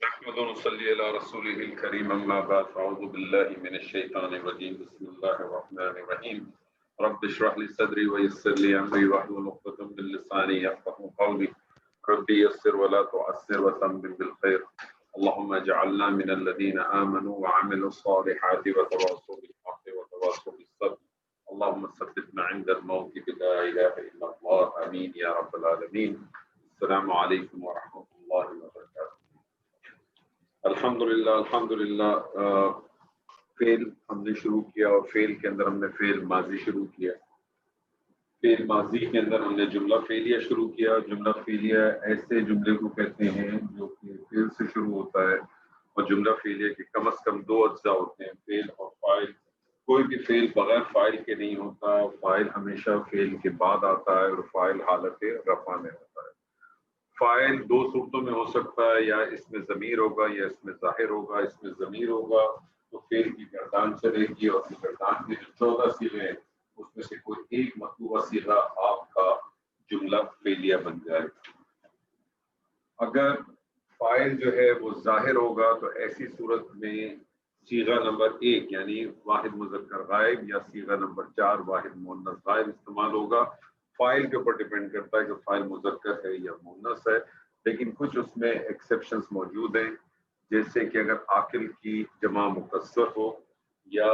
نحمد ونصلي على رسوله الكريم أما بعد فأعوذ بالله من الشيطان الرجيم بسم الله الرحمن الرحيم رب اشرح لي صدري ويسر لي أمري واحلل عقدة من لساني يفقهوا قولي ربي يسر ولا تعسر وتمم بالخير اللهم اجعلنا من الذين آمنوا وعملوا الصالحات وتواصوا بالحق وتواصوا بالصبر اللهم ثبتنا عند الموت بلا إله إلا الله آمين يا رب العالمين. السلام عليكم ورحمة الله وبركاته. الحمدللہ فیل ہم نے شروع کیا اور فیل کے اندر ہم نے فیل ماضی شروع کیا. فیل ماضی کے اندر ہم نے جملہ فعلیہ شروع کیا. جملہ فعلیہ ایسے جملے کو کہتے ہیں جو کہ فیل سے شروع ہوتا ہے اور جملہ فعلیہ کے کم از کم دو اجزاء ہوتے ہیں، فیل اور فاعل. کوئی بھی فیل بغیر فاعل کے نہیں ہوتا. فاعل ہمیشہ فیل کے بعد آتا ہے اور فاعل حالت رفع میں ہوتا ہے. فاعل دو صورتوں میں ہو سکتا ہے، یا اس میں ضمیر ہوگا یا اس میں ظاہر ہوگا. اس میں ضمیر ہوگا تو فعل کی گردان چلے گی اور گردان کے جو 14 صیغے ہیں اس میں سے کوئی ایک مطلوبہ صیغہ آپ کا جملہ فعلیہ بن جائے. اگر فاعل جو ہے وہ ظاہر ہوگا تو ایسی صورت میں صیغہ نمبر 1 یعنی واحد مذکر غائب یا صیغہ نمبر 4 واحد مؤنث غائب استعمال ہوگا. فاعل کے اوپر ڈیپینڈ کرتا ہے کہ فاعل مذکر ہے یا مؤنث ہے، لیکن کچھ اس میں ایکسیپشنز موجود ہیں، جیسے کہ اگر عاقل کی جمع مکسر ہو یا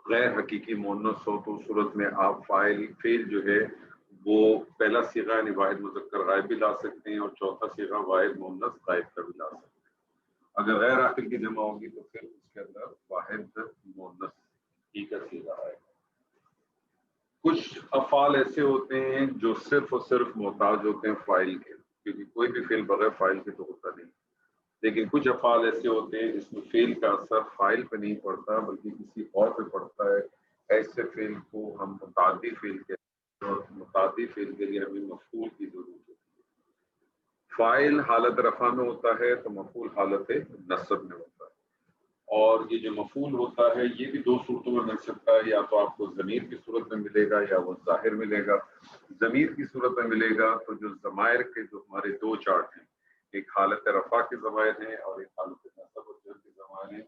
غیر حقیقی مؤنث ہو تو اس صورت میں آپ فعل جو ہے وہ پہلا صیغہ یعنی واحد مذکر غائب بھی لا سکتے ہیں اور چوتھا صیغہ واحد مؤنث غائب کا بھی لا سکتے ہیں. اگر غیر عاقل کی جمع ہوگی تو پھر اس کے اندر واحد مؤنث ہی کا صیغہ آئے گا. کچھ افعال ایسے ہوتے ہیں جو صرف اور صرف محتاج ہوتے ہیں فاعل کے، کیونکہ کوئی بھی فعل بغیر فاعل کے تو ہوتا نہیں. لیکن کچھ افعال ایسے ہوتے ہیں جس میں فعل کا اثر فاعل پہ نہیں پڑتا بلکہ کسی اور پہ پڑتا ہے. ایسے فعل کو ہم متعدی فعل کہتے ہیں اور متعدی فعل کے لیے ہمیں مفعول کی ضرورت ہوتی ہے. فاعل حالت رفع میں ہوتا ہے تو مفعول حالت نصب میں ہوتا ہے. اور یہ جو مفعول ہوتا ہے یہ بھی دو صورتوں میں مل سکتا ہے، یا تو آپ کو ضمیر کی صورت میں ملے گا یا وہ ظاہر ملے گا. ضمیر کی صورت میں ملے گا تو جو ضمائر کے جو ہمارے دو چارٹ ہیں، ایک حالت رفع کے ضمائر ہیں اور ایک حالت نصب اور جر کے ضمائر ہیں.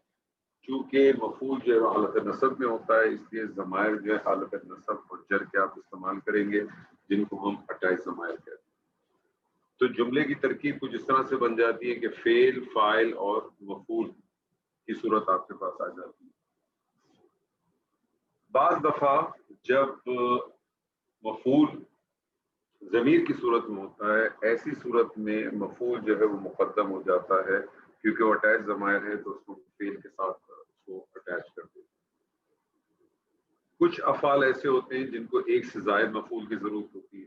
چونکہ مفعول جو ہے حالت نصب میں ہوتا ہے اس لیے ضمائر جو ہے حالت نصب اور جر کے آپ استعمال کریں گے جن کو ہم اٹائی ضمائر کہتے ہیں. تو جملے کی ترکیب کچھ اس طرح سے بن جاتی ہے کہ فعل، فاعل اور مفعول کی صورت آپ کے پاس آ جاتی ہے. بعض دفعہ جب مفعول ضمیر کی صورت میں ہوتا ہے ایسی صورت میں مفعول جو ہے وہ مقدم ہو جاتا ہے کیونکہ وہ اٹیچ ضمائر ہے تو اس کو فعل کے ساتھ اس کو اٹیچ کر دیتے ہیں. کچھ افعال ایسے ہوتے ہیں جن کو ایک سے زائد مفعول کی ضرورت ہوتی ہے،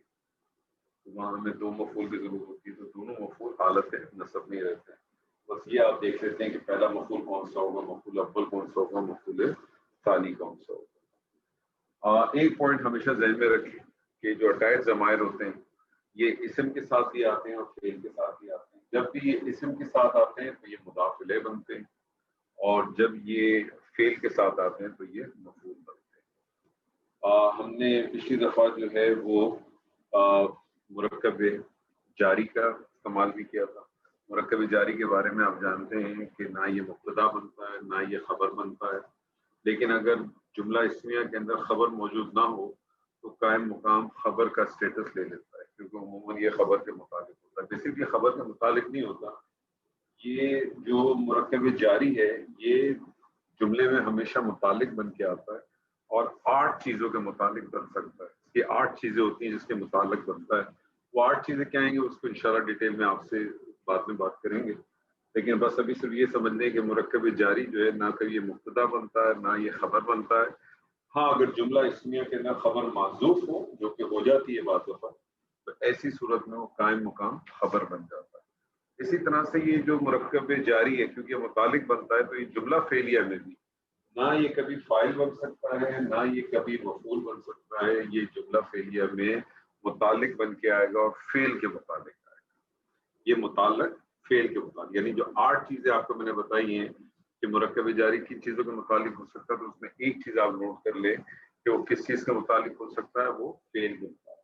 وہاں ہمیں دو مفعول کی ضرورت ہوتی ہے تو دونوں مفعول حالت نصب میں رہتے ہیں. بس یہ آپ دیکھ لیتے ہیں کہ پہلا مفعول کون سا ہوگا، مفعول اول کون سا ہوگا، مفعول ثانی کون سا ہوگا. ایک پوائنٹ ہمیشہ ذہن میں رکھیں کہ جو اٹیچ ضمائر ہوتے ہیں یہ اسم کے ساتھ بھی آتے ہیں اور فعل کے ساتھ بھی آتے ہیں. جب بھی یہ اسم کے ساتھ آتے ہیں تو یہ مضاف الیہ بنتے ہیں اور جب یہ فعل کے ساتھ آتے ہیں تو یہ مفعول بنتے ہیں. ہم نے پچھلی دفعہ جو ہے وہ مرکب جاری کا استعمال بھی کیا تھا. مرکب جاری کے بارے میں آپ جانتے ہیں کہ نہ یہ مبتدا بنتا ہے نہ یہ خبر بنتا ہے، لیکن اگر جملہ اسمیہ کے اندر خبر موجود نہ ہو تو قائم مقام خبر کا سٹیٹس لے لیتا ہے کیونکہ عموماً یہ خبر کے متعلق ہوتا ہے. بیسیکلی خبر کے متعلق نہیں ہوتا. یہ جو مرکب جاری ہے یہ جملے میں ہمیشہ متعلق بن کے آتا ہے اور 8 چیزوں کے متعلق بن سکتا ہے. یہ 8 چیزیں ہوتی ہیں جس کے متعلق بنتا ہے. وہ 8 چیزیں کیا ہیں گے اس کو انشاءاللہ ڈیٹیل میں آپ سے بعد میں بات کریں گے، لیکن بس ابھی صرف یہ سمجھ لیں کہ مرکب جاری جو ہے نہ کبھی یہ مبتدا بنتا ہے نہ یہ خبر بنتا ہے. ہاں اگر جملہ اسمیہ کے اندر خبر محذوف ہو جو کہ ہو جاتی ہے بعض دفعہ تو ایسی صورت میں وہ قائم مقام خبر بن جاتا ہے. اسی طرح سے یہ جو مرکب جاری ہے کیونکہ یہ متعلق بنتا ہے تو یہ جملہ فعلیہ میں بھی نہ یہ کبھی فاعل بن سکتا ہے نہ یہ کبھی مفعول بن سکتا ہے. یہ جملہ فعلیہ میں متعلق بن کے آئے گا اور فعل کے متعلق آئے گا. یہ متعلق فعل کے متعلق یعنی جو 8 چیزیں آپ کو میں نے بتائی ہیں کہ مرکب جاری کن چیزوں کے متعلق ہو سکتا ہے تو اس میں ایک چیز آپ نوٹ کر لیں کہ وہ کس چیز کے متعلق ہو سکتا ہے، وہ فعل کے متعلق.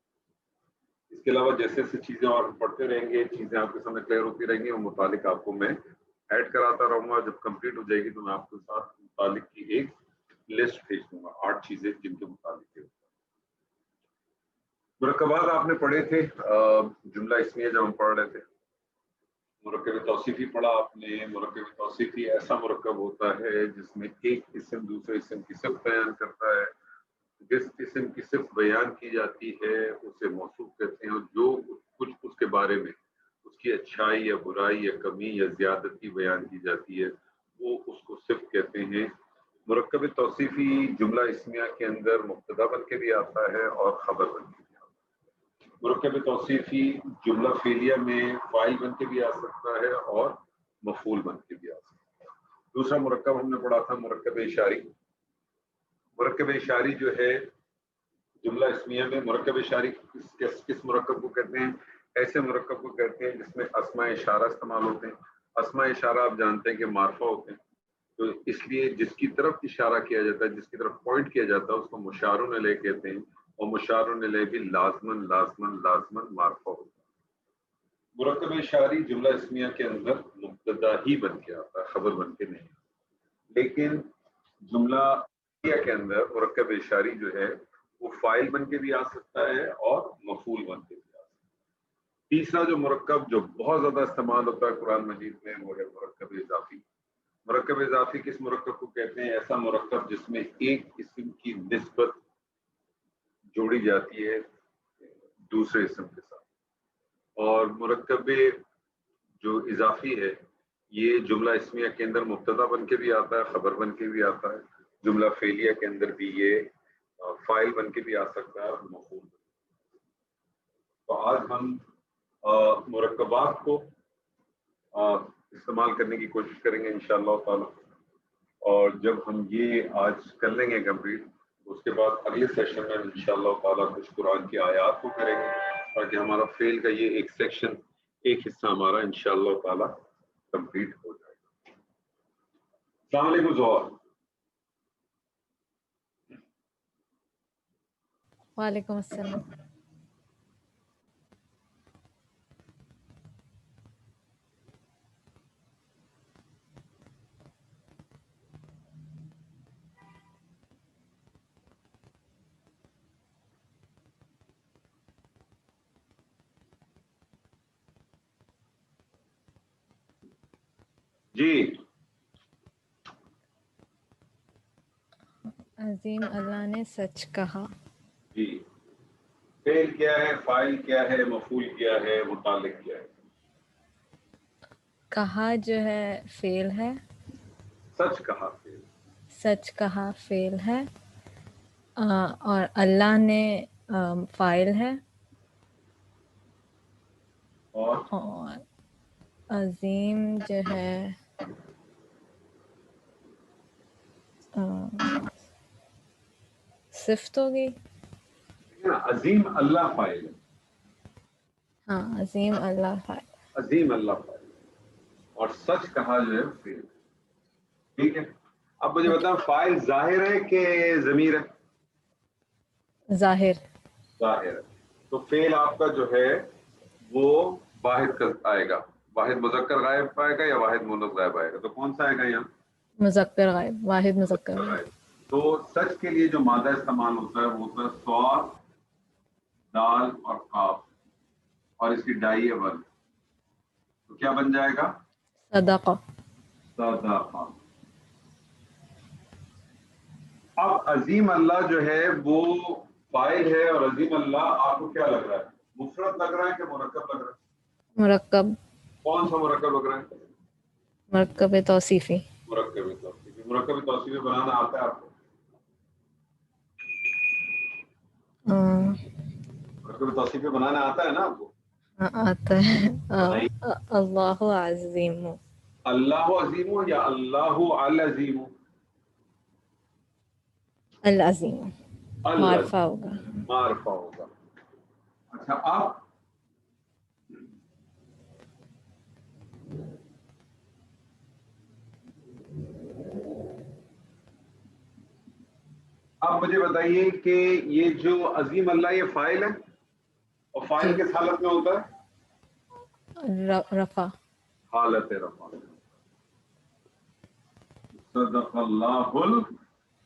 اس کے علاوہ جیسے جیسے چیزیں اور ہم پڑھتے رہیں گے، چیزیں آپ کے سامنے کلیئر ہوتی رہیں گی، وہ متعلق آپ کو میں ایڈ کراتا رہوں گا. جب کمپلیٹ ہو جائے گی تو میں آپ کے ساتھ متعلق کی ایک لسٹ بھیج دوں گا، 8 چیزیں جن کے متعلق ہے. مرکبات آپ نے پڑھے تھے جملہ اسمیہ جب ہم پڑھ رہے تھے. مرکب توصیفی پڑھا آپ نے. مرکب توصیفی ایسا مرکب ہوتا ہے جس میں ایک اسم دوسرے اسم کی صفت بیان کرتا ہے. جس اسم کی صفت بیان کی جاتی ہے اسے موصوف کہتے ہیں، اور جو کچھ اس کے بارے میں اس کی اچھائی یا برائی یا کمی یا زیادتی بیان کی جاتی ہے وہ اس کو صفت کہتے ہیں. مرکب توصیفی جملہ اسمیہ کے اندر مبتدا بن کے بھی آتا ہے اور خبر بن کے بھی آتا ہے. مرکب توصیفی جملہ فعلیہ میں فاعل بن کے بھی آ سکتا ہے اور مفعول بن کے بھی آ سکتا ہے. دوسرا مرکب ہم نے پڑھا تھا مرکب اشاری. مرکب اشاری جو ہے جملہ اسمیہ میں، مرکب اشاری کس مرکب کو کہتے ہیں؟ ایسے مرکب کو کہتے ہیں جس میں اسماء اشارہ استعمال ہوتے ہیں. اسماء اشارہ آپ جانتے ہیں کہ معرفہ ہوتے ہیں، تو اس لیے جس کی طرف اشارہ کیا جاتا ہے، جس کی طرف پوائنٹ کیا جاتا ہے اس کو مشار الیہ کہتے ہیں، اور مشار الیہ بھی لازمن معرفہ ہوتا ہے. مرکب اشاری جملہ اسمیہ کے اندر مبتدا ہی بن کے آتا ہے، خبر بن کے نہیں. لیکن جملہ کے اندر مرکب اشاری جو ہے وہ فاعل بن کے بھی آ سکتا ہے اور مفعول بن کے بھی آ سکتا ہے. تیسرا جو مرکب جو بہت زیادہ استعمال ہوتا ہے قرآن مجید میں وہ ہے مرکب اضافی. مرکب اضافی کس مرکب کو کہتے ہیں؟ ایسا مرکب جس میں ایک اسم کی نسبت جوڑی جاتی ہے دوسرے اسم کے ساتھ. اور مرکب جو اضافی ہے یہ جملہ اسمیہ کے اندر مبتدا بن کے بھی آتا ہے، خبر بن کے بھی آتا ہے. جملہ فعلیہ کے اندر بھی یہ فاعل بن کے بھی آ سکتا ہے اور مفعول بن کے. تو آج ہم مرکبات کو استعمال کرنے کی کوشش کریں گے انشاءاللہ تعالی. اور جب ہم یہ آج کر لیں گے کمپلیٹ، اس کے بعد اگلے سیشن میں انشاءاللہ تعالی کچھ قرآن کی آیات کو کریں گے تاکہ ہمارا فعل کا یہ ایک سیکشن، ایک حصہ ہمارا انشاءاللہ تعالی کمپلیٹ ہو جائے گا. السلام علیکم زہر. وعلیکم السلام. جی عظیم اللہ نے سچ کہا. جی فعل کیا ہے، فاعل کیا ہے، مفعول کیا ہے، متعلق کیا ہے؟ کہا جو ہے فعل ہے، سچ کہا فعل. سچ کہا فعل ہے، اور اللہ نے فاعل ہے، اور عظیم جو ہے صفت ہوگی. عظیم اللہ فاعل ہے. ہاں عظیم اللہ فاعل. عظیم اللہ فاعل اور سچ کہا جو ہے فعل. ٹھیک ہے. اب مجھے بتاؤ فاعل ظاہر ہے کہ ضمیر ہے؟ ظاہر. ظاہر ہے. تو فعل آپ کا جو ہے وہ واحد کا آئے گا، واحد مذکر غائب آئے گا یا واحد مؤنث غائب آئے گا؟ تو کون سا آئے گا یہاں؟ مذکر غائب، واحد مذکر مذکر غائب. غائب. تو سچ کے لیے جو مادہ استعمال ہوتا ہے وہ ہوتا ہے صاد، دال اور قاف، اور اس کی ڈائی ہے ون. تو کیا بن جائے گا؟ صدقہ. صدقہ. اب عظیم اللہ جو ہے وہ فاعل ہے، اور عظیم اللہ آپ کو کیا لگ رہا ہے؟ مفرد لگ رہا ہے کہ مرکب لگ رہا ہے؟ مرکب. کون سا مرکب لگ رہا ہے؟ مرکب توصیفی. مرکب توصیفی. مرکب توصیفی بنانا آتا ہے آپ کو؟ مرکب توصیفی بنانا آتا ہے نا آپ کو؟ آتا ہے. اللہ عظیم. اللہ عظیم یا اللہ العظیم؟ العظیم معرفہ ہوگا. معرفہ ہوگا. اچھا آپ مجھے بتائیے کہ یہ جو عظیم اللہ یہ فاعل ہے، اور फाइल किस हालत में होता है? रफा। हालत रफा। सदक़ल्लाहुल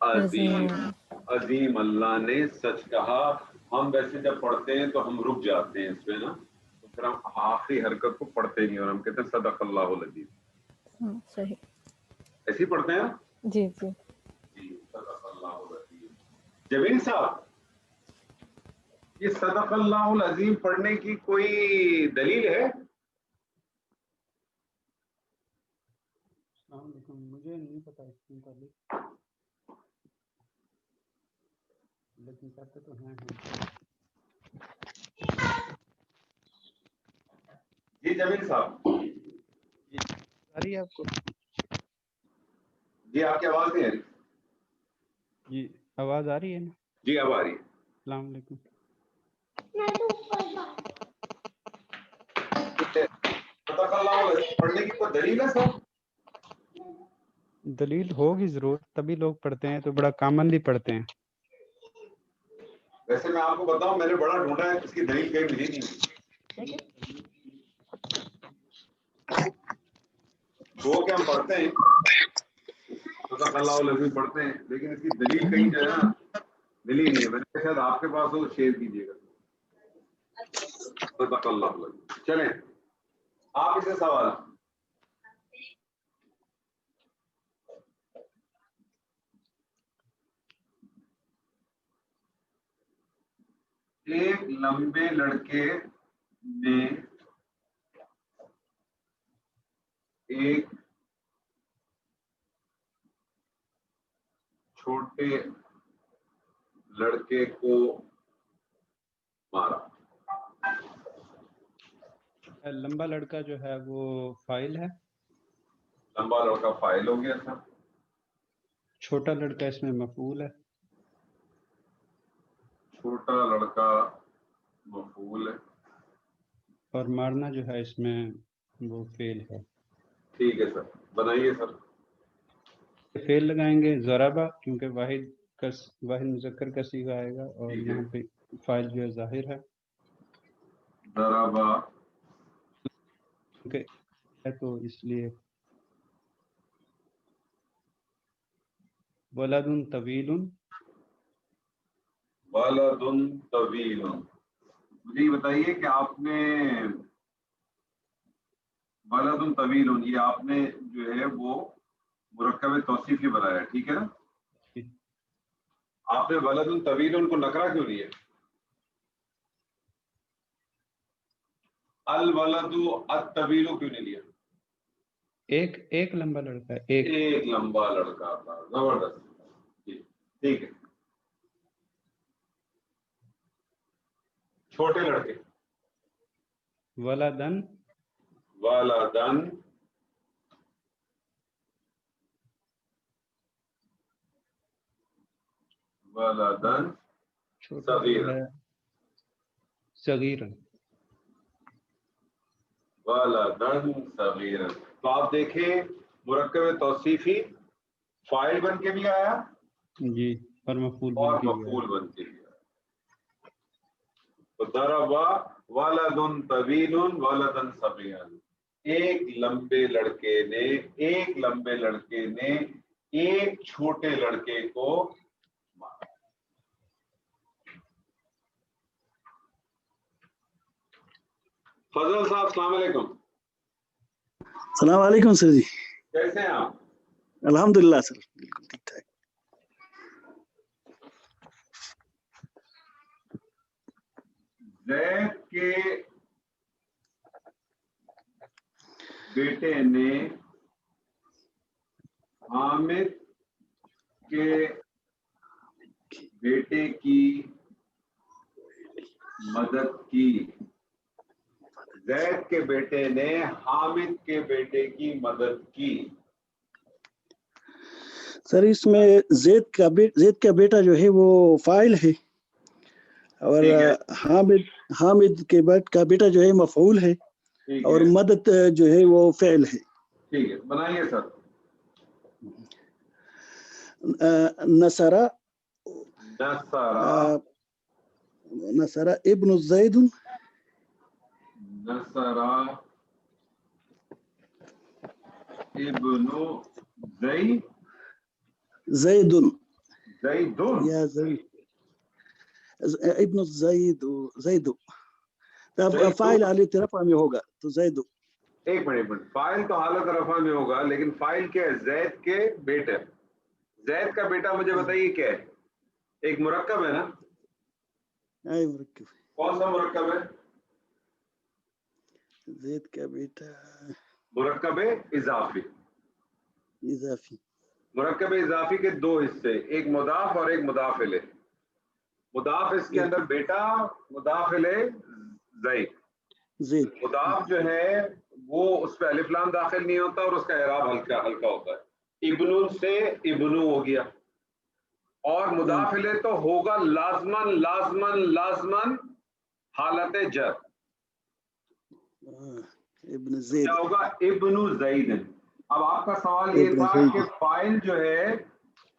अज़ीम। अजीम, अल्लाह ने सच कहा। हम वैसे जब पढ़ते हैं तो हम रुक जाते हैं इसमें ना, तो फिर हम आखिरी हरकत को पढ़ते नहीं और हम कहते हैं सदक़ल्लाहुल अज़ीम। सही। ऐसे ही पढ़ते हैं। जी जी जी, सदक़ल्लाहुल अज़ीम। जमील साहब, ये सदक़ल्लाहुल अज़ीम पढ़ने की कोई दलील है? मुझे नहीं पता इसके मुताबिक, लेकिन कहते तो हैं। जी जमील साहब, आ रही है आपको? जी आपकी आवाज नहीं आ रही। जी आवाज़ आ रही है ना? जी अब आ रही है। अस्सलाम वालेकुम। सदक़ल्लाहुल अज़ीम पढ़ने की कोई दलील है सर? दलील होगी ज़रूर, तभी लोग पढ़ते हैं, तो बड़ा कॉमनली पढ़ते हैं। वैसे मैं आपको बताऊं, मैंने बड़ा ढूंढा है, इसकी दलील कहीं मिली नहीं। दो के हम पढ़ते हैं, सदक़ल्लाहुल अज़ीम पढ़ते हैं, लेकिन इसकी दलील कहीं जो है ना मिली नहीं है। मैंने कहा शायद आपके पास हो, शेयर कीजिएगा। सदक़ल्लाहुल अज़ीम। चलें, आप इसे सवाल। एक लंबे लड़के ने एक छोटे लड़के को मारा। लंबा लड़का जो है वो फाइल है। लंबा लड़का फाइल हो गया था। छोटा लड़का इसमें मफूल है। छोटा लड़का मफूल है। और मारना जो है इसमें वो फेल है। ठीक है सर, बनाइए सर। फेल लगाएंगे ज़राबा, क्योंकि वाहिद मुज़क्कर का सीगा आएगा, और ठीक है। यहाँ पे फाइल जो है ज़ाहिर है। ज़राबा क्योंकि है तो इसलिए। वलदुन तवीलुन। वलदुन तवीलुन। मुझे ये बताइए कि आपने वलदुन तवीलुन, ये आपने जो है वो मुरक्कब तौसीफी बनाया, ठीक है ना? आपने वलदुन तवीलुन को नकरा क्यों लिया? अल वलदु अत तवीलु क्यों नहीं लिया? एक लंबा लड़का है। एक लंबा लड़का था। जबरदस्त। ठीक है। छोटे लड़के वलदन। वलदन वलदन छोटा जो है सगीरन। वलदन सगीरन। तो आप देखें, मुरक्कब तौसीफी फाइल बन के भी आया जी, और मफूल और बन के भी आया। मफूल बन के भी आया। तो दरबा वलदुन तवीलुन वलदन सगीरन। एक लंबे लड़के ने एक छोटे लड़के को मारा। फजल साहब, अस्सलाम वालेकुम। सलाम वालेकुम सर जी। कैसे हैं आप? अल्हम्दुलिल्लाह सर, बिल्कुल ठीक ठाक। जैद के बेटे ने हामिद के बेटे की मदद की। जैद के बेटे ने हामिद के बेटे की मदद की। सर इसमें जेद का बेटा जो है वो फाइल है, और हामिद के का बेटा जो है मफऊल है, और मदद जो है वो फेल है। ठीक है, बनाइए सर। नसरा इब्न ज़ैद नसरा इब्नु زيد ज़ैदुन يا زيد ابن زيد زيد तब زيد फाइल हालत रफा में होगा तो زيد एक मिनट फाइल तो हालत रफा में होगा, लेकिन फाइल क्या है? जैद के बेटे। जैद का बेटा मुझे बताइए क्या है? एक मुरक्कब है ना? اي مركب कौन सा मुरक्कब है? زيد का बेटा मुरक्कब इजाफी। इजाफी मुरक्कब इजाफी के दो हिस्से, एक मुदाफ और एक मुदाफ इले। मुदाफ इसके अंदर बेटा, मुदाफ इले ज़ैद। زيد मुदाफ जो है वो उस पे अलिफ लाम दाखिल नहीं होता और उसका इराब हल्का हल्का होता है। इब्नुन से इब्नु हो गया, और मुदाफ इले तो होगा लाजमन लाजमन लाजमन हालत जर। ابن زيد क्या होगा? इब्नु ज़ैद। अब आपका सवाल ये इब्न था ज़ैद। कि फाइल जो है,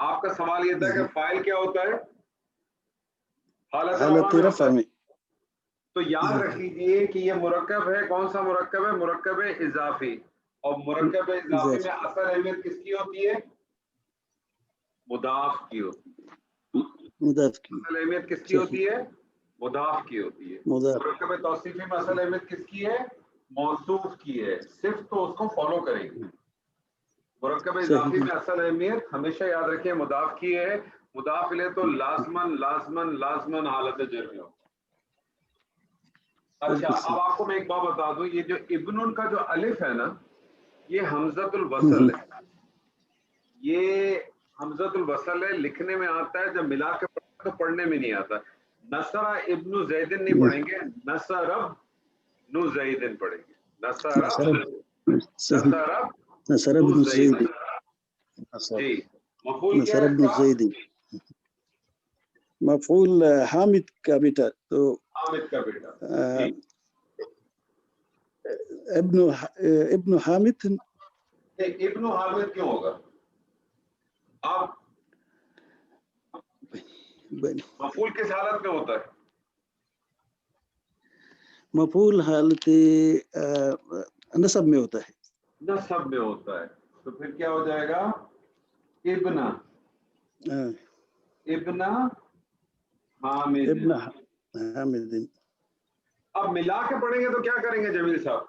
आपका सवाल ये था कि फाइल क्या होता है? हालत हालत रफा में होता रफा है। में तो याद रख लीजिए कि ये मुरक्कब है। कौन सा मुरक्कब है? मुरक्कब इजाफी। और मुरक्कब इजाफी में असल अहमियत किसकी होती है? मुदाफ की होती है। मुदाफ की असल अहमियत किसकी सही। होती है? मुदाफ की होती है। मुदाफ मुरक्कब तौसीफी में असल अहमियत किसकी है? मौसूफ की है। सिर्फ तो उसको फॉलो करेगी। मुरक्कब इजाफी में असल अहमियत हमेशा याद रखिए मुदाफ की है। मुदाफ इले तो लाजमन लाजमन लाजमन हालत जर में हो। अच्छा, अब आपको मैं एक बात बता दूं, ये जो इब्नुन का जो अलिफ है ना, ये हमजतुल वसल है। ये हमजतुल वसल है, लिखने में आता है, जब मिला के तो पढ़ने में नहीं आता। नसरा इब्नु ज़ैदिन नहीं पढ़ेंगे, नसरब नु ज़ैदिन पढ़ेंगे। नसरब नसरब नसर नु ابن زيد ज़ैदिन। जी, मफूल क्या नसर है ابن इसका? زيد मफूल हामिद का बेटा तो हामिद का बेटा। जी, ابن हामिद इब्नु हामिद क्यों होगा? आप मफूल किस हालत में होता है? मफूल हालत नसब में होता है। नसब में होता है। तो फिर क्या हो जाएगा? इब्ना इब्ना हामिद। इब्न हामिद। अब मिला के पढ़ेंगे तो क्या करेंगे जमील साहब?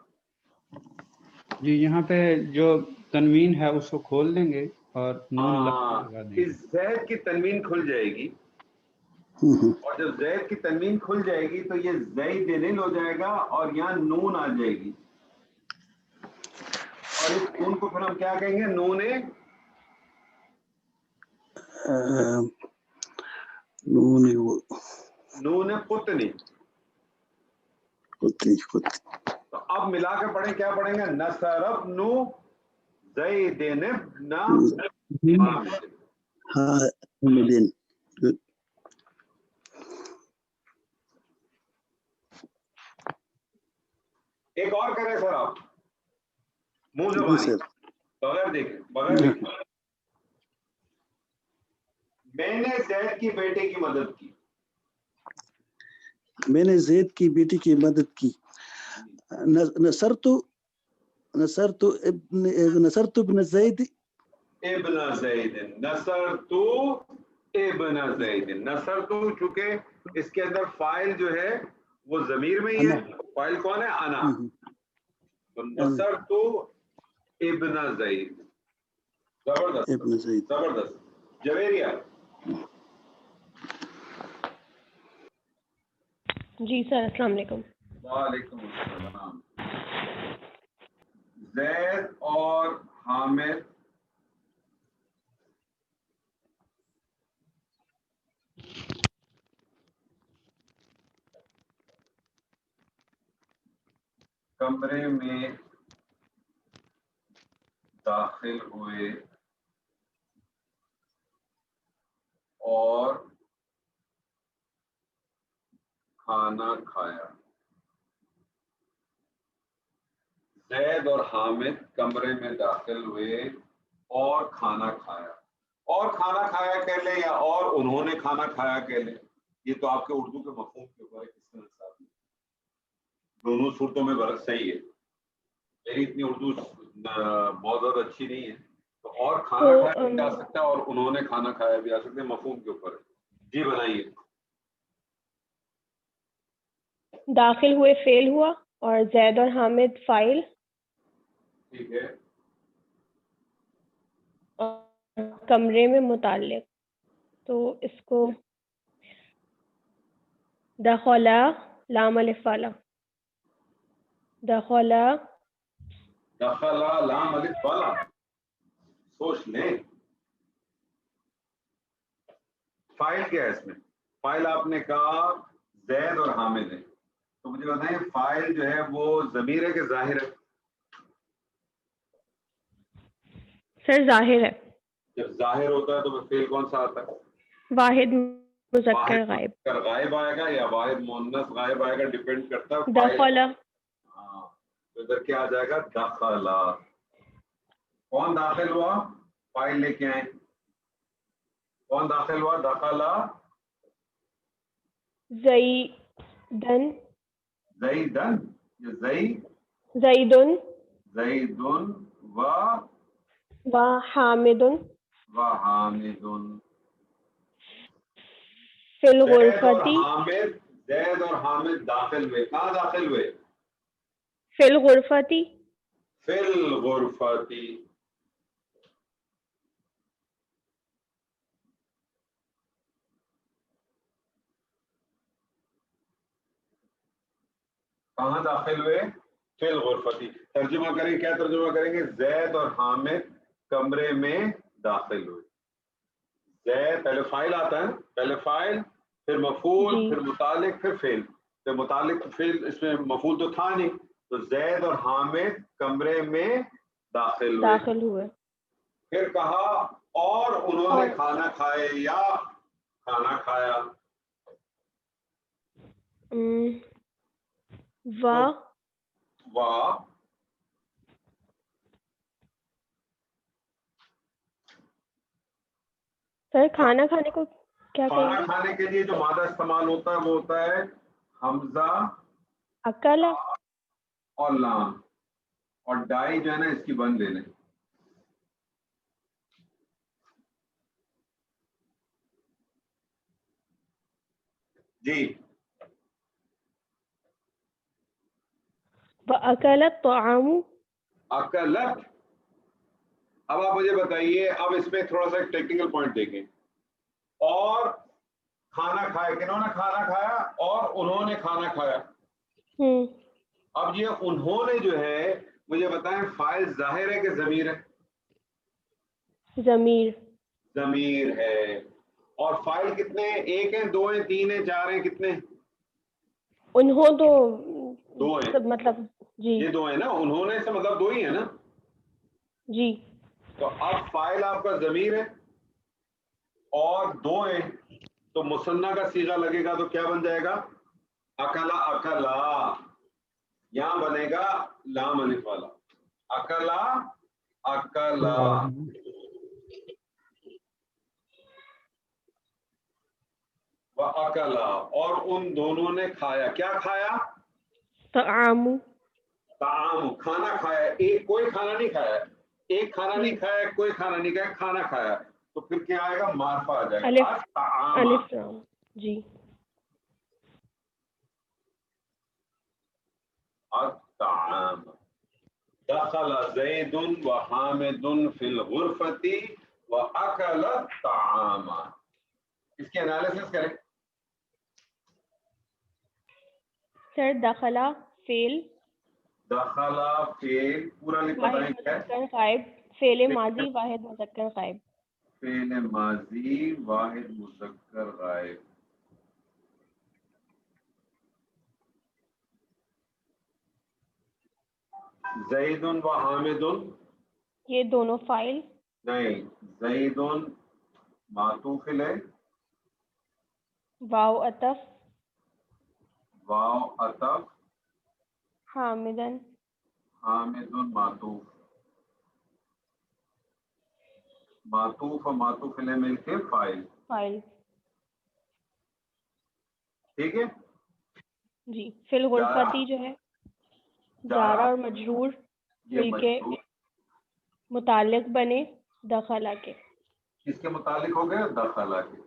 जी यहाँ पे जो तनवीन है उसको खोल देंगे और नून लगा देंगे। इस ज़ैद की तनवीन खुल जाएगी, और जब ज़ैद की तनवीन खुल जाएगी तो ये ज़ैदिन हो जाएगा और यहाँ नून आ जाएगी, और इस नून को फिर हम क्या कहेंगे? नून कुतनी। तो अब मिला के पढ़ें, क्या पढ़ेंगे? नसरब नु ज़ैदिन इब्न हामिद। एक और करें सर आप, मुंह जबानी, बगैर देखें। मैंने ज़ैद की बेटे की मदद की। मैंने ज़ैद की बेटी की मदद की। नसरतु इब्न ज़ैद इब्न ज़ैदिन। नसरतु इब्न ज़ैदिन। नसरतु चूंकि इसके अंदर फाइल जो है वो ज़मीर में ही है। फाइल कौन है? अना। तो नसरतु इब्न ज़ैद। जबरदस्त इब्न ज़ैद। जबरदस्त। जवेरिया। जी सर, अस्सलाम वालेकुम। वालेकुम अस्सलाम। ज़ैद और हामिद कमरे में दाखिल हुए और खाना खाया। ज़ैद और हामिद कमरे में दाखिल हुए और खाना खाया। और खाना खाया कह ले या और उन्होंने खाना खाया कह ले, ये तो आपके उर्दू के मफहूम के ऊपर है, किसने दोनों सूरतों में बरस सही है। मेरी इतनी उर्दू बहुत ज्यादा अच्छी नहीं है, तो और खाना तो, खाया भी आ सकता है और उन्होंने खाना खाया भी आ सकते हैं, मफहूम के ऊपर है। जी बनाइए। दाखिल हुए फेल हुआ और जैद और हामिद फाइल ठीक है, और कमरे में मुताल्लिक। तो इसको दखला लाम अलिफ वाला, दखला दखला लाम अलिफ वाला, सोच लें। फाइल क्या है इसमें? फाइल आपने कहा जैद और हामिद है, तो मुझे बताएं फाइल जो है वो ज़मीर है कि जाहिर है? सर जाहिर है। जब जाहिर होता है तो फिर फेल कौन सा आता है? वाहिद मुज़क्कर वाहिद गायब। मुज़क्कर गायब आएगा या वाहिद मुअन्नस गायब आएगा, डिपेंड करता है फाइल। दखला हाँ, तो इधर क्या आ जाएगा? दखला। कौन दाखिल हुआ? फाइल लेके आए। कौन दाखिल हुआ? दखला ज़ईदन ज़ईदन, ये ज़ईदुन ज़ईदुन व हामिदुन हामिदुन। फिल जैद और गुरफती हामिद, जैद और हामिद दाखिल हुए। कहाँ दाखिल हुए? फिल गुरफती फिल गुरफती। कहाँ दाखिल हुए? फिल गुरफती। तर्जुमा करें, क्या तर्जुमा करेंगे? जैद और हामिद कमरे में दाखिल हुए। जैद, पहले फाइल आता है, पहले फाइल, फिर मफूल, जी। फिर मुतालिक, फिर फेल। तो मुतालिक फेल, इसमें मफूल तो था नहीं, तो जैद और हामिद कमरे में दाखिल हुए। फिर कहा और उन्होंने और खाना खाए या खाना खाया। वाह वाह, सर खाना खाने को क्या खाना कहेंगे? खाने के लिए जो मादा इस्तेमाल होता है वो होता है हमजा अकला और लाम, और डाई जो है ना इसकी बन लेने। जी, व अकलत तआमु। अकलत। अब आप मुझे बताइए, अब इसमें थोड़ा सा एक टेक्निकल पॉइंट देखें। और खाना खाया, किन्होंने खाना खाया और उन्होंने खाना खाया। अब ये उन्होंने जो है, मुझे बताएं फाइल जाहिर है कि जमीर है? जमीर जमीर है। और फाइल कितने हैं? एक है, दो है, तीन है, चार है, कितने? उन्हों तो दो हैं। सब मतलब जी ये दो है ना, उन्होंने से मतलब दो ही है ना। जी। तो अब फाइल आपका जमीर है और दो है, तो मुसन्ना का सीगा लगेगा तो क्या बन जाएगा? अकला अकला। यहां बनेगा लाम अलिफ वाला, अकला अकला। व अकला, और उन दोनों ने खाया। क्या खाया? तआमु ताम, खाना खाया। एक कोई खाना नहीं खाया, एक खाना नहीं खाया, कोई खाना नहीं खाया, खाना खाया। तो फिर क्या आएगा? मारफा आ जाएगा, अलिफ अत्ताआम। अलिफ लाम जी। अत्ताआम। दखल ज़ैदुन व हामिदुन फिल गुरफती व अकल ताआम। इसकी एनालिसिस करें। सर दखला फेल, दखला फेल, पूरा लिख वाहिद बताएं क्या है? मुज़क्कर गायब, फेल माजी वाहिद मुज़क्कर गायब। फेल माजी वाहिद मुज़क्कर गायब। ज़ैदुन व हामिदुन, ये दोनों फाइल। नहीं, ज़ैदुन मातूफ है, वाव अतफ, वाव अतफ, हामिदन हामिदुन मातूफ। मातूफ और मातूफ इलैह मिलके फाइल। फाइल ठीक है। जी। फिल गुरफती जो है جارا اور مجرور یہ مل کے مجرور متعلق بنے دخلا کے. کس کے متعلق ہو گئے؟ دخلا کے.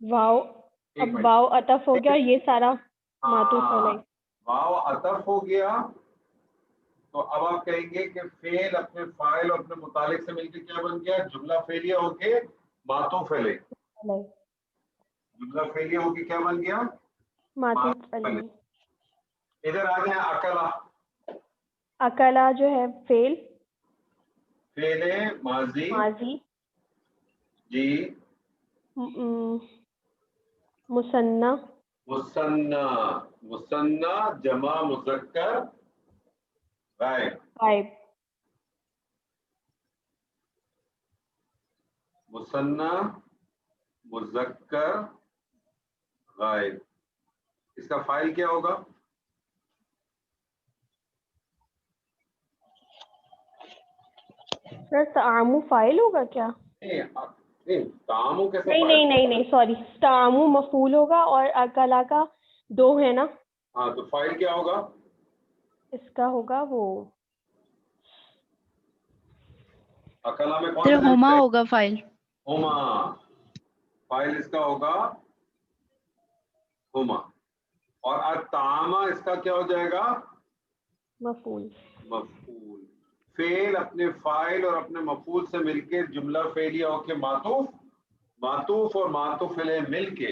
واو اب واو عطف ہو گیا اور یہ سارا معطوف علیہ. واو عطف ہو گیا تو اب آپ کہیں گے کہ فعل اپنے فاعل اور اپنے متعلق سے مل کے کیا بن گیا؟ جملہ فعلیہ ہو کے معطوف علیہ. جملہ فعلیہ ہو کے کیا بن گیا؟ معطوف علیہ. ادھر آ جائیں اکلا. اکلا جو ہے فعل ماضی ماضی جی مثنی مثنی جمع مذکر غائب. غائب. مثنی مذکر غائب. اس کا فاعل کیا ہوگا؟ سر تعامو فاعل ہوگا کیا؟ تعامو کیسے؟ نہیں سوری، تعامو مفعول ہوگا اور اکلا کا دو ہے نا. ہاں تو فاعل کیا ہوگا؟ اس کا ہوگا وہ اکلا میں کون سا ہوما ہوگا فائل. ہوما. فاعل اس کا ہوگا ہوما. اور الطعام اس کا کیا ہو جائے گا؟ مفعول. مفعول. فعل اپنے فاعل اور اپنے مفعول سے مل کے جملہ فعلیہ ہو کے معطوف اور معطوف علیہ مل کے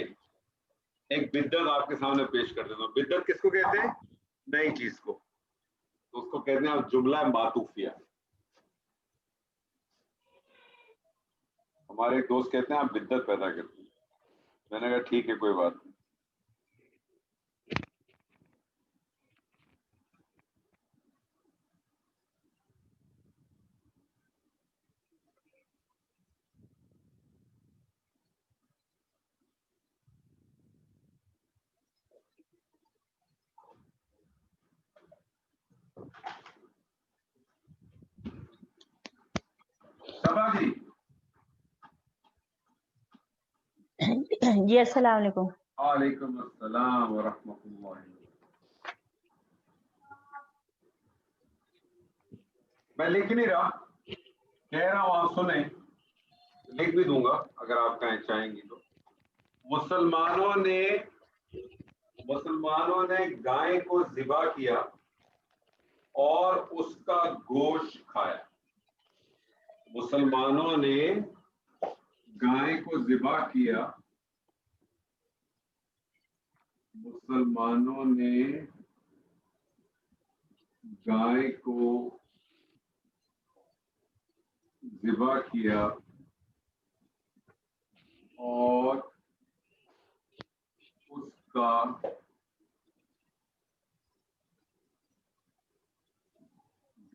ایک بدعت آپ کے سامنے پیش کر دیتا ہوں. بدعت کس کو کہتے ہیں؟ نئی چیز کو. تو اس کو کہتے ہیں آپ جملہ معطوفیہ. ہمارے ایک دوست کہتے ہیں آپ بدعت پیدا کرتے ہیں. میں نے کہا ٹھیک ہے کوئی بات نہیں. صبا جی جی السلام علیکم. وعلیکم السلام ورحمۃ اللہ. میں لکھ نہیں رہا، کہہ رہا ہوں آپ سنیں. لکھ بھی دوں گا اگر آپ کہیں چاہیں گی تو. مسلمانوں نے گائے کو ذبح کیا اور اس کا گوشت کھایا. مسلمانوں نے گائے کو ذبح کیا. مسلمانوں نے گائے کو ذبح کیا اور اس کا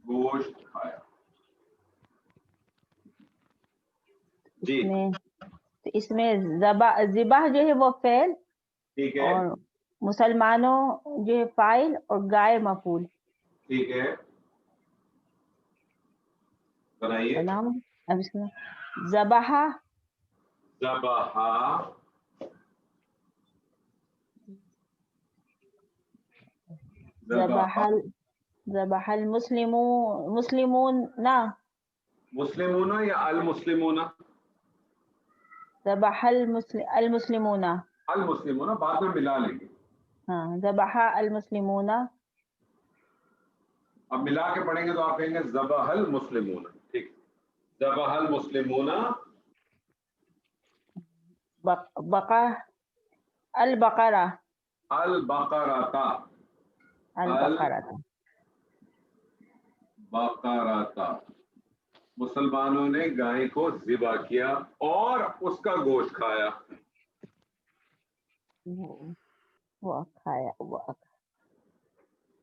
گوشت کھایا. جی اس میں ذبح جو ہے وہ فعل ٹھیک ہے. اور مسلمانوں جو ہے فاعل اور گائے مفعول. ٹھیک ہے بنائیے. ذبح ذبح المسلمون یا المسلمون؟ ذبح المسلمون. المسلمون بعد میں ملا لیں گے. ہاں ذبح المسلمون. اب ملا کے پڑھیں گے تو آپ کہیں گے ذبح المسلمون. ٹھیک. ذبح المسلمون بقى البقرة. مسلمانوں نے گائے کو ذبح کیا اور اس کا گوشت کھایا.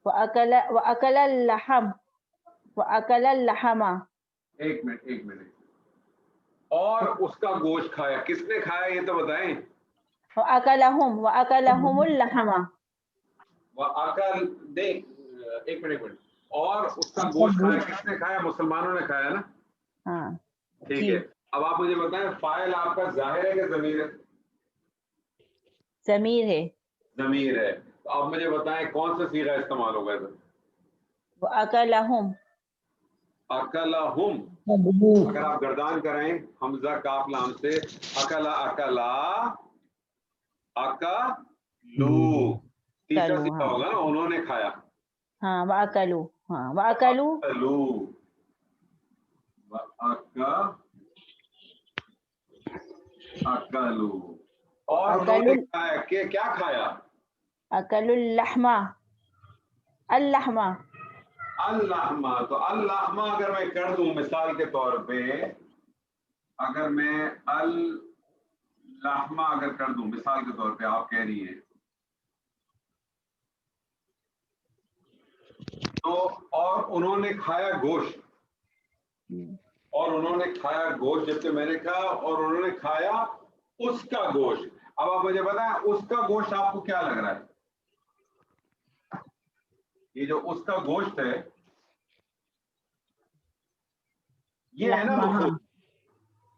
وأكل اللحم. ایک منٹ. اور اس کا گوشت کھایا. کس نے کھایا یہ تو بتائیں. وأكلهم اللحم. ایک منٹ. اور اس کا گوشت کھایا. کس نے کھایا؟ مسلمانوں نے کھایا نا. ہاں ٹھیک ہے. اب آپ مجھے بتائیں فاعل آپ کا ظاہر ہے کہ ضمیر ہے؟ ضمیر ہے. ضمیر ہے. تو اب مجھے بتائیں کون سا صیغہ استعمال ہوگا ادھر؟ وَأَكَلَهُمْ. اکلہم. اگر آپ گردان کریں حمزہ کاف لام سے اکلا اکلا اکلو تیسرا صیغہ ہوگا نا انہوں نے کھایا. ہاں وَأَكَلُوا. ہاں وَأَكَلُوا. اکلو اکلو. اور انہوں نے کھایا کہ کیا کھایا؟ أَكَلُوا اللَّحْمَ. اللحمہ. اللحمہ. تو اللحمہ اگر میں کر دوں مثال کے طور پہ، اگر میں اللحمہ اگر کر دوں مثال کے طور پہ، آپ کہہ رہی ہیں تو اور انہوں نے کھایا گوشت، اور انہوں نے کھایا گوشت، جبکہ میں نے کہا اور انہوں نے کھایا اس کا گوشت. اب آپ مجھے بتائیں اس کا گوشت آپ کو کیا لگ رہا ہے؟ یہ جو اس کا گوشت ہے یہ ہے نا مفعول.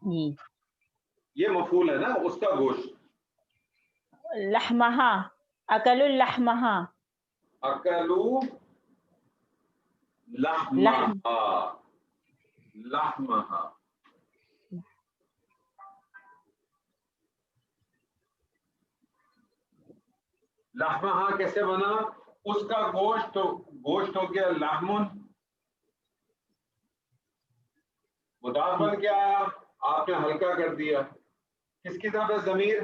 جی یہ مفعول ہے نا اس کا گوشت. لحمہا. أكلوا اللحمہا. اکلو لحمہا. لحمہا. لحمہا کیسے بنا؟ اس کا گوشت ہو گیا لحمن، مضاف بن کے آیا، آپ نے ہلکا کر دیا. کس کی طرف ہے ضمیر؟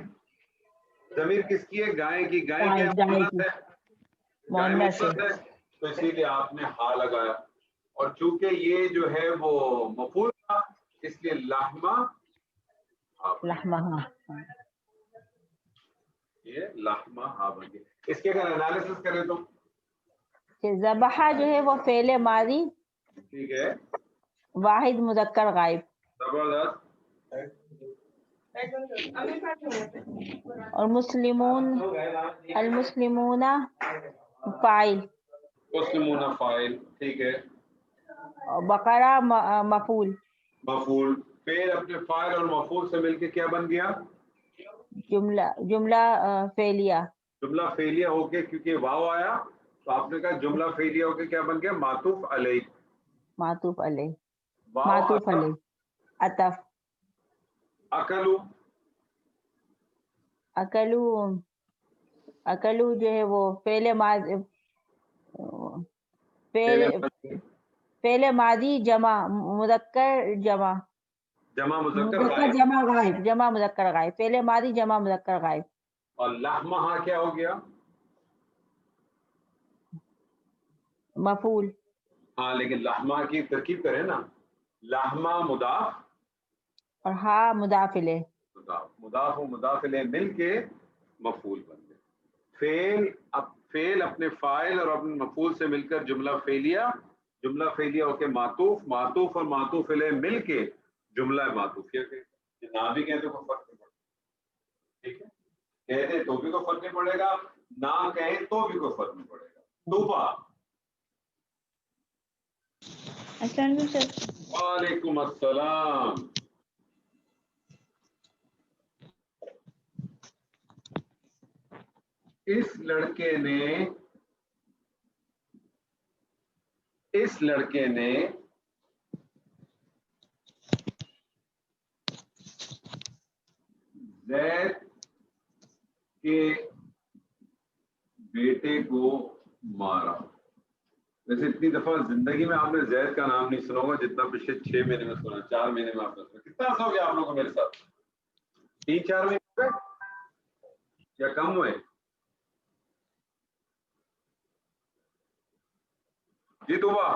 ضمیر کس کی ہے؟ گائے کی. گائے کیا مؤنث ہے؟ گائے مؤنث ہے، تو اسی لیے آپ نے ہا لگایا. اور چونکہ یہ جو ہے وہ مفعول تھا اس لیے لحمہ لحمہا. یہ لحمہ ہا بن گیا. اس کے اگر انالیسس کریں تو ذبحہ جو ہے وہ فعل ماضی ٹھیک ہے، واحد مذکر غائب. زبردست. اور مسلمون المسلمون فاعل. مسلمون فاعل ٹھیک ہے. اور بقرہ مفعول. مفعول. فعل اپنے فاعل اور مفعول سے مل کے کیا بن گیا؟ جملہ فعلیہ. جملہ فعلیہ ہو کے، کیونکہ واو آیا تو آپ نے کہا جملہ فعلیہ ہو کے کیا بن گیا؟ معطوف علیہ. معطوف علیہ. واو معطوف علیہ عطف. اکلو. اکلو جو ہے وہ فعل ماضی جمع مذکر جمع مذکر غائب. جمع مذکر غائب. فعل ماضی جمع مذکر غائب. اور لحمہ ہا کیا ہو گیا؟ مفعول. ہاں لیکن لحمہ کی ترکیب کریں نا، لحمہ مضاف اور ہا مضاف الیہ. مضاف و مضاف الیہ مل کے مفعول بن گئے. فعل اپنے فاعل اور اپنے مفعول سے مل کر جملہ فعلیہ ہو کے معطوف اور معطوف الیہ مل کے جملہ معطوفیہ کے. نہ بھی کہیں تو کوئی فرق نہیں پڑتا. ٹھیک ہے، کہہ دیں تو بھی کوئی فرق نہیں پڑے گا، نہ کہیں تو بھی کوئی فرق نہیں پڑے گا. توبہ. السلام علیکم سر. وعلیکم السلام. اس لڑکے نے زید کے بیٹے کو مارا. ویسے اتنی دفعہ زندگی میں آپ نے زید کا نام نہیں سنا ہوگا جتنا پچھلے 6 مہینے میں سنا. 4 مہینے میں آپ نے سنا. کتنا عرصہ ہو گیا آپ لوگوں کو میرے ساتھ؟ 3-4 مہینے ہوئے یا کم ہوئے؟ جی توبہ.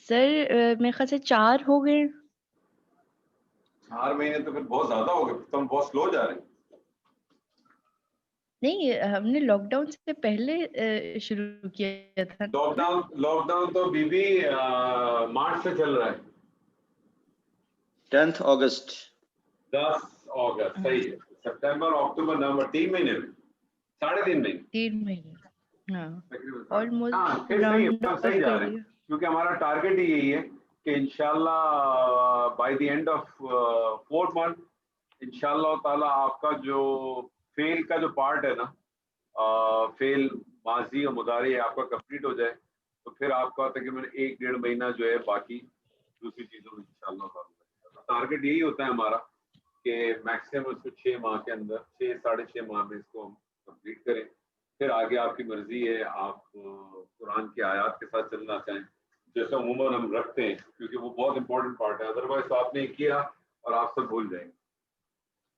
سر میرے خیال سے 4 ہو گئے. 4 مہینے تو پھر بہت زیادہ ہو گئے. تم بہت سلو جا رہے ہیں. نہیں، ہم نے لاک ڈاؤن سے پہلے شروع کیا تھا. لاک ڈاؤن تو بی مارچ سے چل رہا ہے. 10 اگست. 10 اگست صحیح ہے. ستمبر اکتوبر نومبر 3 مہینے میں 3.5 مہینے. 3 مہینے. ہاں آلموسٹ صحیح جا رہے ہیں، کیونکہ ہمارا ٹارگیٹ ہی یہی ہے کہ انشاءاللہ by the end of 4th month इंशाअल्लाह ताला आपका जो फेल का जो पार्ट है ना, फेल माजी और मुदारी आपका कंप्लीट हो जाए तो फिर आपका तकरीबन 1-1.5 महीना जो है बाकी दूसरी चीजों में इंशाअल्लाह ताला टारगेट यही होता है हमारा कि मैक्सिमम इसको 6 माह के अंदर 6-6.5 माह में इसको हम कंप्लीट करें। फिर आगे आपकी मर्जी है, आप कुरान की आयत के साथ चलना चाहें जैसा उमूमन हम रखते हैं, क्योंकि वो बहुत इंपॉर्टेंट पार्ट है, अदरवाइज तो आपने किया और आप सब भूल जाएंगे।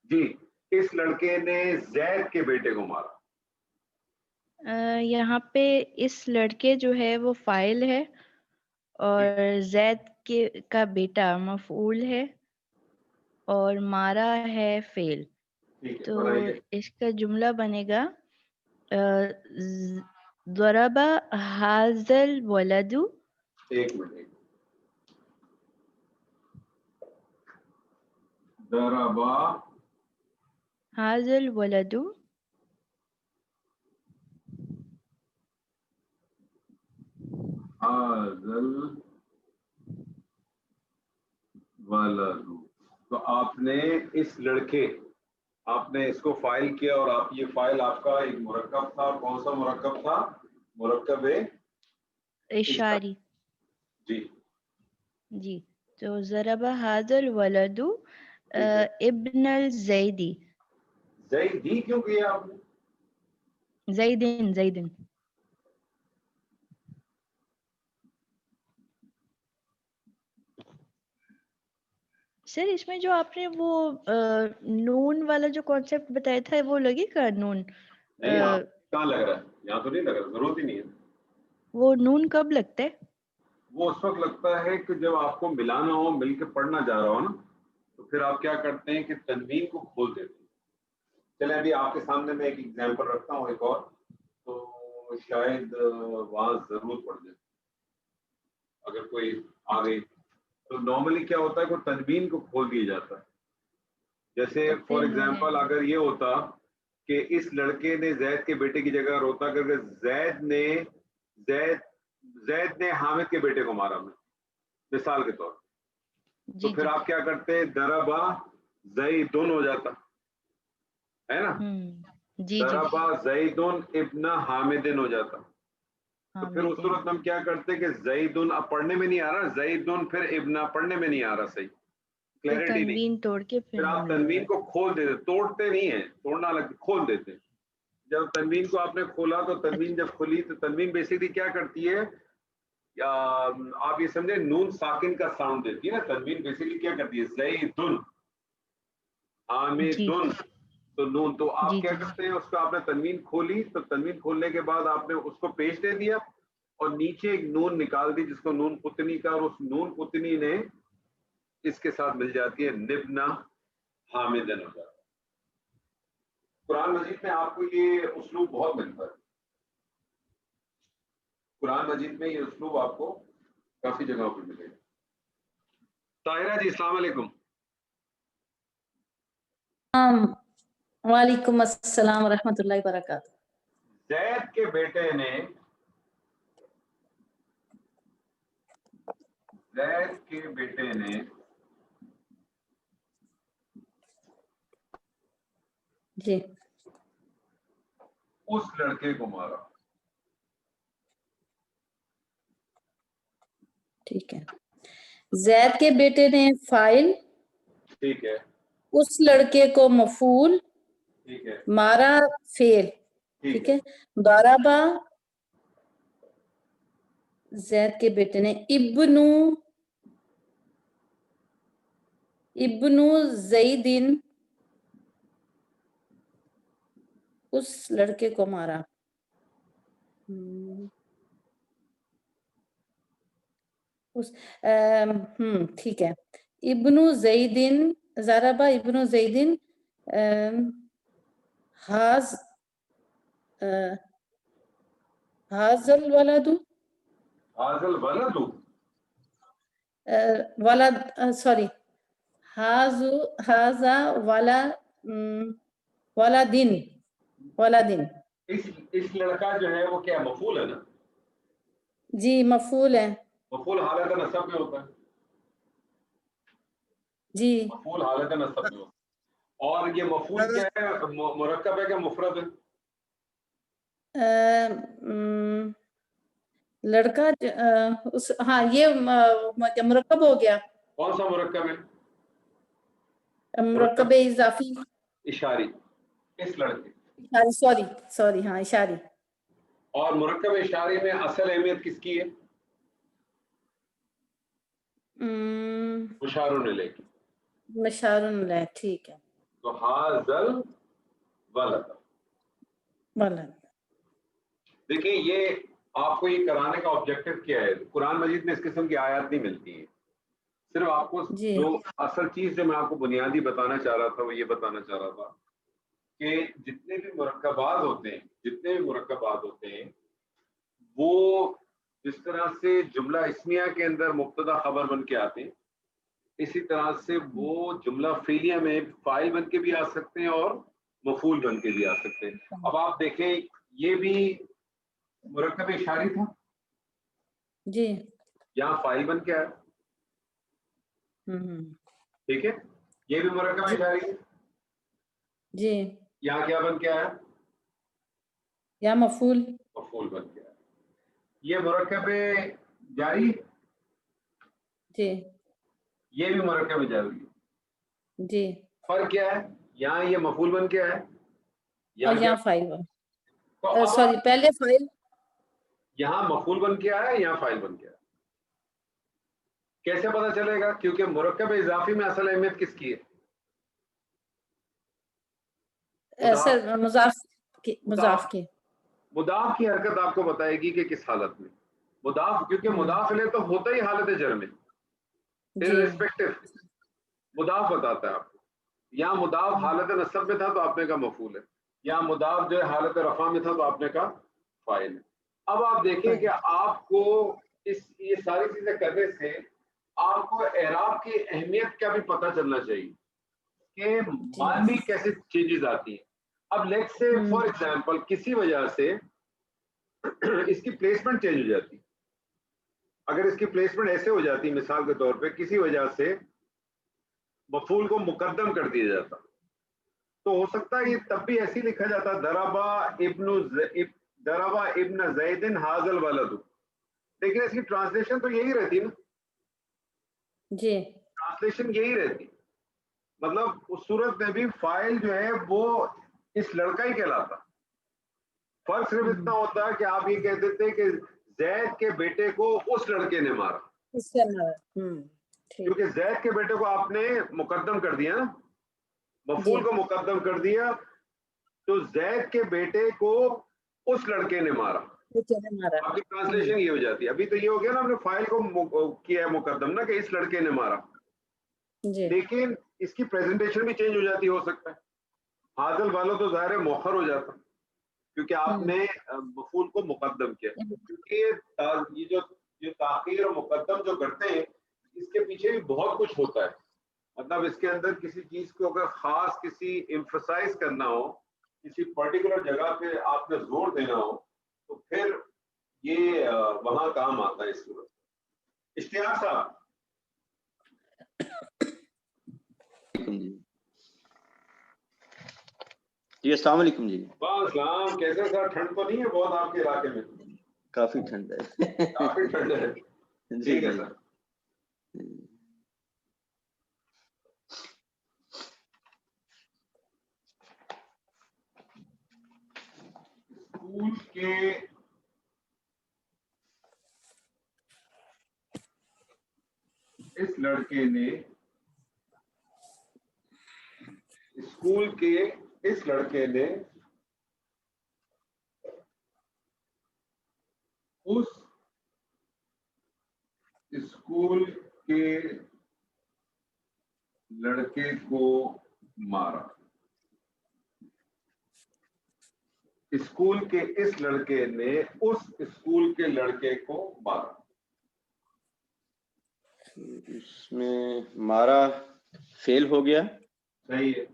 जी, इस लड़के ने जैद के बेटे को मारा। यहाँ पे इस लड़के जो है वो फाइल है और जैद के का बेटा मफऊल है और मारा है फेल। ठीक है, तो बनाइए। इसका जुमला बनेगा ज़रबा हाज़ल वलदु। एक मिनट। दरबा हाज़ल वलदु हाज़ल वलदु। तो आपने इस लड़के, आपने इसको फाइल किया और आप ये फाइल आपका एक मुरक्कब था। कौन सा मुरक्कब था? मुरक्कब इशारी। जी जी, तो ज़रबा हाज़ल वलदु इब्नल ज़ैदी। ज़ैदी क्यों किया आपने? ज़ैदिन। सर इसमें जो आपने वो नून वाला जो कॉन्सेप्ट बताया था वो लगेगा नून? नहीं, आप कहाँ लग रहा है? यहाँ तो नहीं लग रहा, जरूरत ही नहीं है। वो नून कब लगता है? वो उस वक्त लगता है कि जब आपको मिलाना हो, मिलके पढ़ना जा रहा हो ना, तो फिर आप क्या करते हैं कि तनवीन को खोल देते हैं। चले अभी आपके सामने मैं एक एग्जांपल रखता हूँ एक और, तो शायद वहां जरूरत पड़ जाए अगर कोई आ गई। तो नॉर्मली क्या होता है कि तनवीन को खोल दिया जाता है। जैसे तो फॉर फिर एग्जांपल अगर ये होता कि इस लड़के ने जैद के बेटे की जगह होता कि जैद ने हामिद के बेटे को मारा, मिसाल के तौर पर, तो जी फिर जी। आप क्या करते? दरबा ज़ैदुन हो जाता है ना, जी जी। दरबा ज़ैदुन इब्न हामिदिन हो जाता। तो फिर उस हामिदिन। सूरत हम क्या करते कि ज़ैदुन, अब पढ़ने में नहीं आ रहा, ज़ैदुन फिर इब्न पढ़ने में नहीं आ रहा, सही तो क्लैरिटी नहीं। तनवीन तोड़ के फिर फिर आप नून तनवीन लगाते। को खोल देते, तोड़ते नहीं है, तोड़ना अलग, खोल देते। जब तनवीन को आपने खोला तो तनवीन जब खुली तो तनवीन बेसिकली क्या करती है, आप ये समझे नून साकिन का साउंड देती है ना। तनवीन बेसिकली क्या करती है, ज़ैदुन जी हामिदुन, तो नून, तो आप जी क्या जी। करते हैं, उसका आपने तनवीन खोली, तो तनवीन खोलने के बाद आपने उसको पेश दे दिया और नीचे एक नून निकाल दी जिसको नून पुतनी का, और उस नून पुतनी ने इसके साथ मिल जाती है निब्ना हामिदन हो जाता है। कुरान मजीद में आपको ये उस्लूब बहुत मिलता है। कुरान मजीद में ये उस्लूब आपको काफी जगहों पर मिलेगा। ताहिरा जी, अस्सलाम वालेकुम। वालेकुम अस्सलाम रहमतुल्लाहि बरकातहू। जैद के बेटे ने, जैद के बेटे ने जी उस लड़के को मारा। ठीक है, जैद के बेटे ने फाइल, ठीक है, उस लड़के को मफूल, ठीक है, मारा फेल। ठीक ठीक है, दरबा जैद के बेटे ने इब्नु ज़ैदिन उस लड़के को मारा। ठीक है, इब्नु ज़ैदिन, ज़रबा इब्नु ज़ैदिन हाज़ल वलदु, हाज़ल वलदु, वलद, सॉरी, हाज़ा वलदिन। इस लड़का जो है वो क्या मफूल है ना? जी मफूल है। मफूल हालत नसब में होता है। जी मफूल हालत नसब में होता है। اور یہ مفعول کیا ہے, مرکب ہے کہ مفرد ہے؟ لڑکا ہاں یہ مرکب ہو گیا, کون سا مرکب ہے؟ مرکب اضافی اشاری, اس لڑکے. سوری ہاں اشاری. اور مرکب اشاری میں اصل اہمیت کس کی ہے؟ مشار الیہ کی. مشار الیہ, ٹھیک ہے. تو حاضل ولد. دیکھیں یہ آپ کو یہ کرانے کا آبجیکٹو کیا ہے, قرآن مجید میں اس قسم کی آیات نہیں ملتی ہیں. صرف آپ کو جی. جو اصل چیز جو میں آپ کو بنیادی بتانا چاہ رہا تھا وہ یہ بتانا چاہ رہا تھا کہ جتنے بھی مرکبات ہوتے ہیں وہ جس طرح سے جملہ اسمیہ کے اندر مبتدا خبر بن کے آتے ہیں, اسی طرح سے وہ جملہ فعلیہ میں فاعل بن کے بھی آ سکتے ہیں اور مفعول بن کے بھی آ سکتے ہیں. اب آپ دیکھیں یہ بھی مرکب اشاری تھا جی, یہاں فاعل بن کے آیا, ٹھیک ہے. یہ بھی مرکب اشاری ہے جی, یہاں کیا بن کے آیا؟ یا مفعول بن کے آیا. یہ مرکب جاری, جی یہ بھی مرکب جاری ہے. جی, فرق کیا ہے؟ یہاں یہ مفعول بن کے آیا, اور یہاں فاعل, سوری پہلے فاعل, یہاں مفعول بن کے آیا, یہاں فاعل بن کے آیا. کیسے پتا چلے گا؟ کیونکہ مرکب اضافی میں اصل اہمیت کس کی ہے؟ مضاف کی. مضاف کی حرکت آپ کو بتائے گی کہ کس حالت میں مضاف, کیونکہ مضاف الیہ تو ہوتا ہی حالت جر میں, irrespective مضاف بتاتا ہے آپ کو. یہاں مضاف حالت نصب میں تھا تو آپ نے کہا مفعول ہے, یہاں مضاف جو ہے حالت رفع میں تھا تو آپ نے کہا فاعل ہے. اب آپ دیکھیں کہ آپ کو یہ ساری چیزیں کرنے سے آپ کو اعراب کی اہمیت کا بھی پتہ چلنا چاہیے کہ معنی کیسے چینجز آتی ہیں. اب لیٹس سے فار ایگزامپل کسی وجہ سے اس کی پلیسمنٹ چینج ہو جاتی, اگر اس کی پلیسمنٹ ایسے ہو جاتی مثال کے طور پہ کسی وجہ سے مفعول کو مقدم کر دیا جاتا, تو ہو سکتا ہے یہ تب بھی ایسے لکھا جاتا دربا ابن زید حاضل ولد, لیکن اس کی ٹرانسلیشن تو یہی رہتی نا. جی, ٹرانسلیشن یہی رہتی, مطلب اس صورت میں بھی فاعل جو ہے وہ اس لڑکا ہی کہلاتا. فرق صرف اتنا ہوتا ہے کہ آپ یہ کہہ دیتے کہ زید کے بیٹے کو اس لڑکے نے مارا, کیونکہ زید کے بیٹے کو آپ نے مقدم کر دیا نا, مفعول کو مقدم کر دیا, تو زید کے بیٹے کو اس لڑکے نے مارا. آپ کی ٹرانسلیشن یہ ہو جاتی ہے. ابھی تو یہ ہو گیا نا, ہم نے فاعل کو کیا ہے مقدم نا کہ اس لڑکے نے مارا, لیکن اس کی پریزنٹیشن بھی چینج ہو جاتی, ہو سکتا ہے حاضل والو تو ظاہر مؤخر ہو جاتا کیونکہ آپ نے مفعول کو مقدم کیا. کیونکہ یہ جو تاخیر اور مقدم جو کرتے ہیں اس کے پیچھے بھی بہت کچھ ہوتا ہے. مطلب اس کے اندر کسی چیز کو اگر خاص کسی ایمفسائز کرنا ہو, کسی پرٹیکولر جگہ پہ آپ نے زور دینا ہو, تو پھر یہ وہاں کام آتا ہے اس صورت. اشتیاق صاحب جی السلام علیکم. جی السلام, کیسے سر؟ ٹھنڈ تو نہیں ہے بہت آپ کے علاقے میں؟ کافی ٹھنڈ ہے. کافی ٹھنڈ ہے, ٹھیک ہے سر. اسکول کے اس لڑکے نے اس اسکول کے لڑکے کو مارا. اسکول کے اس لڑکے نے اس اسکول کے لڑکے کو مارا. اس میں مارا فیل ہو گیا, صحیح ہے.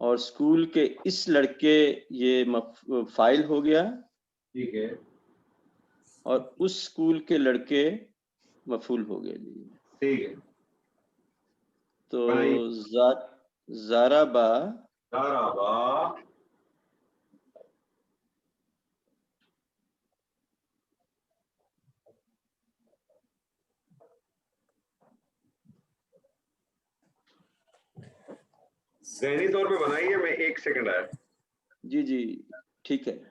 اور اسکول کے اس لڑکے یہ فاعل ہو گیا, ٹھیک ہے. اور اس اسکول کے لڑکے مفعول ہو گئے. جی ٹھیک ہے. تو ذات ज़ाराबा ज़राबा ज़हनी तौर पे बनाइए, मैं 1 सेकंड आया। जी जी ठीक है।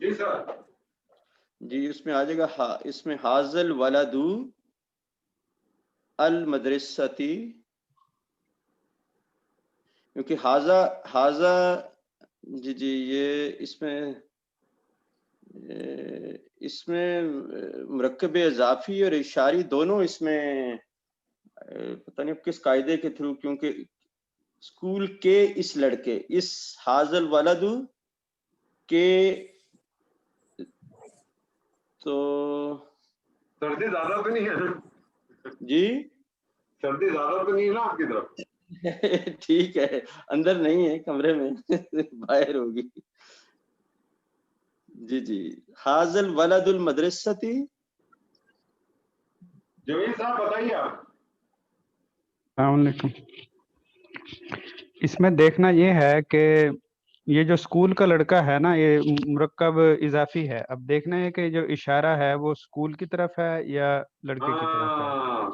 जी सर। जी इसमें आ जाएगा इसमें हाजल वलदू अल मदरसती, क्योंकि हाजा हाजा जी जी ये इसमें मुरक्कब इजाफी और इशारी दोनों इसमें पता नहीं किस कायदे के थ्रू, क्योंकि स्कूल के इस लड़के, इस हाजल वलदू के, तो सर्दी ज्यादा तो नहीं है ना? जी सर्दी ज्यादा तो नहीं है ना आपकी तरफ? ठीक है, अंदर नहीं है कमरे में बाहर होगी। जी जी हाजल वलदुल मदरसती। जमील साहब बताइए आप। अस्सलामुअलैकुम। इसमें देखना ये है कि ये जो स्कूल का लड़का है ना, ये मुरक्कब इजाफी है। अब देखना है कि जो इशारा है वो स्कूल की तरफ है या लड़के की तरफ है, हाँ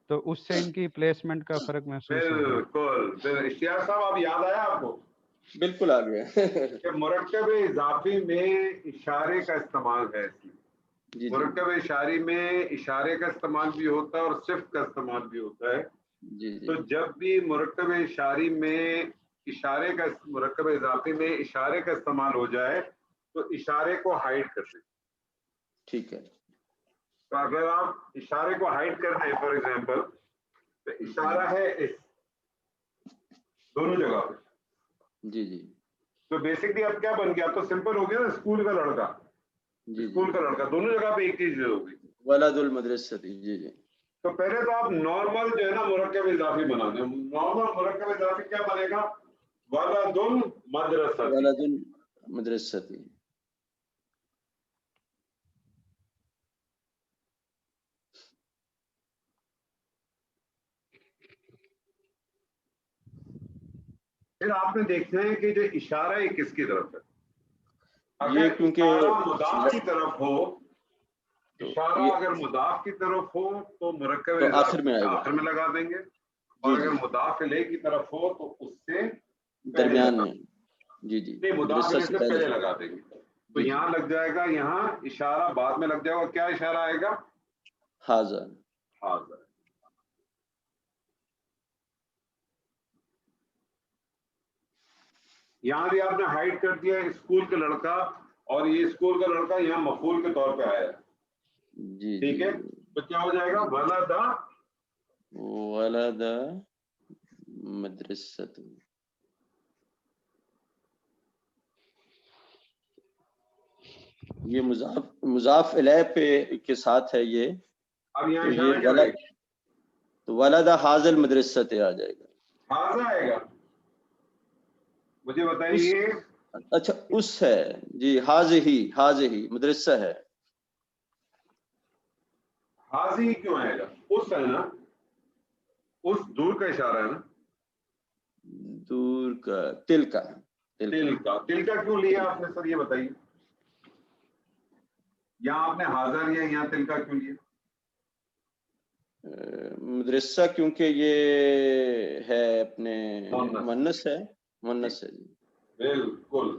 तो उससे इनकी प्लेसमेंट का फर्क महसूस होगा। बिल्कुल। इश्तियाक साहब आप याद आया आपको बिल्कुल आ गया कि मुरक्कब इजाफी में इशारे का इस्तेमाल है। जी जी मुरक्कब इशारी में इशारे का इस्तेमाल भी होता है और सिफ्त का इस्तेमाल भी होता है। जी जी तो जब भी मुरक्कब इशारी में इशारे का मुरक्कब इजाफी में इशारे का इस्तेमाल हो जाए तो इशारे को हाइड कर दें। ठीक है। तो अगर आप इशारे को हाइड कर दें, फॉर एग्जांपल, तो इशारा है इस दोनों जगह पे। जी जी तो बेसिकली अब क्या बन गया? तो सिंपल हो गया ना, स्कूल का लड़का, जी स्कूल का लड़का, दोनों जगह पे एक चीज होगी। वलदुल मदरसती। जी जी तो पहले तो आप नॉर्मल जो है ना मुरक्कब इजाफी बना दें। नॉर्मल मुरक्कब इजाफी क्या बनेगा? वलदुल मदरसती। वलदुल मदरसती। फिर आपने देखना है कि जो इशारा है किसकी तरफ है। ये अगर क्योंकि इशारा मुदाफ की तरफ हो, तो इशारा ये अगर मुदाफ की तरफ हो तो मुरक्कब तो इजाफी आखिर में आएगा। आखिर में लगा देंगे, जी और अगर जी मुदाफ इलैह की तरफ हो तो उससे पहले दरमियान लगा, में। जी जी नहीं मुदाफ मदरसा इलैह से से पहले। पहले लगा देंगे। तो जी जी यहाँ लग जाएगा, यहाँ इशारा बाद में लग जाएगा। क्या इशारा आएगा? हाजा। हाज़ा। यहाँ भी आपने हाइड कर दिया स्कूल का लड़का, और ये स्कूल का लड़का यहाँ मफूल के तौर पे आया है। जी ठीक जी है, तो क्या हो जाएगा? वलदा वलद मदरसतु। ये मुजाफ इलैह पे के साथ है ये। अब यहाँ तो ये इशारा क्या वलद, रहेगा? तो वलदा हाजल मदरसते आ जाएगा। हाज़ा आएगा। मुझे उस, बताइए। अच्छा उस है जी, हाज ही मदरसा है। हाजी क्यों आएगा? उस है ना, उस दूर का इशारा है ना। दूर का तिल का तिल का क्यों लिया आपने सर, ये बताइए। यहाँ आपने हाज़ा लिया, यहाँ तिल का क्यों लिया? मदरसा क्योंकि ये है अपने मुअन्नस। मुअन्नस है जी। बिल्कुल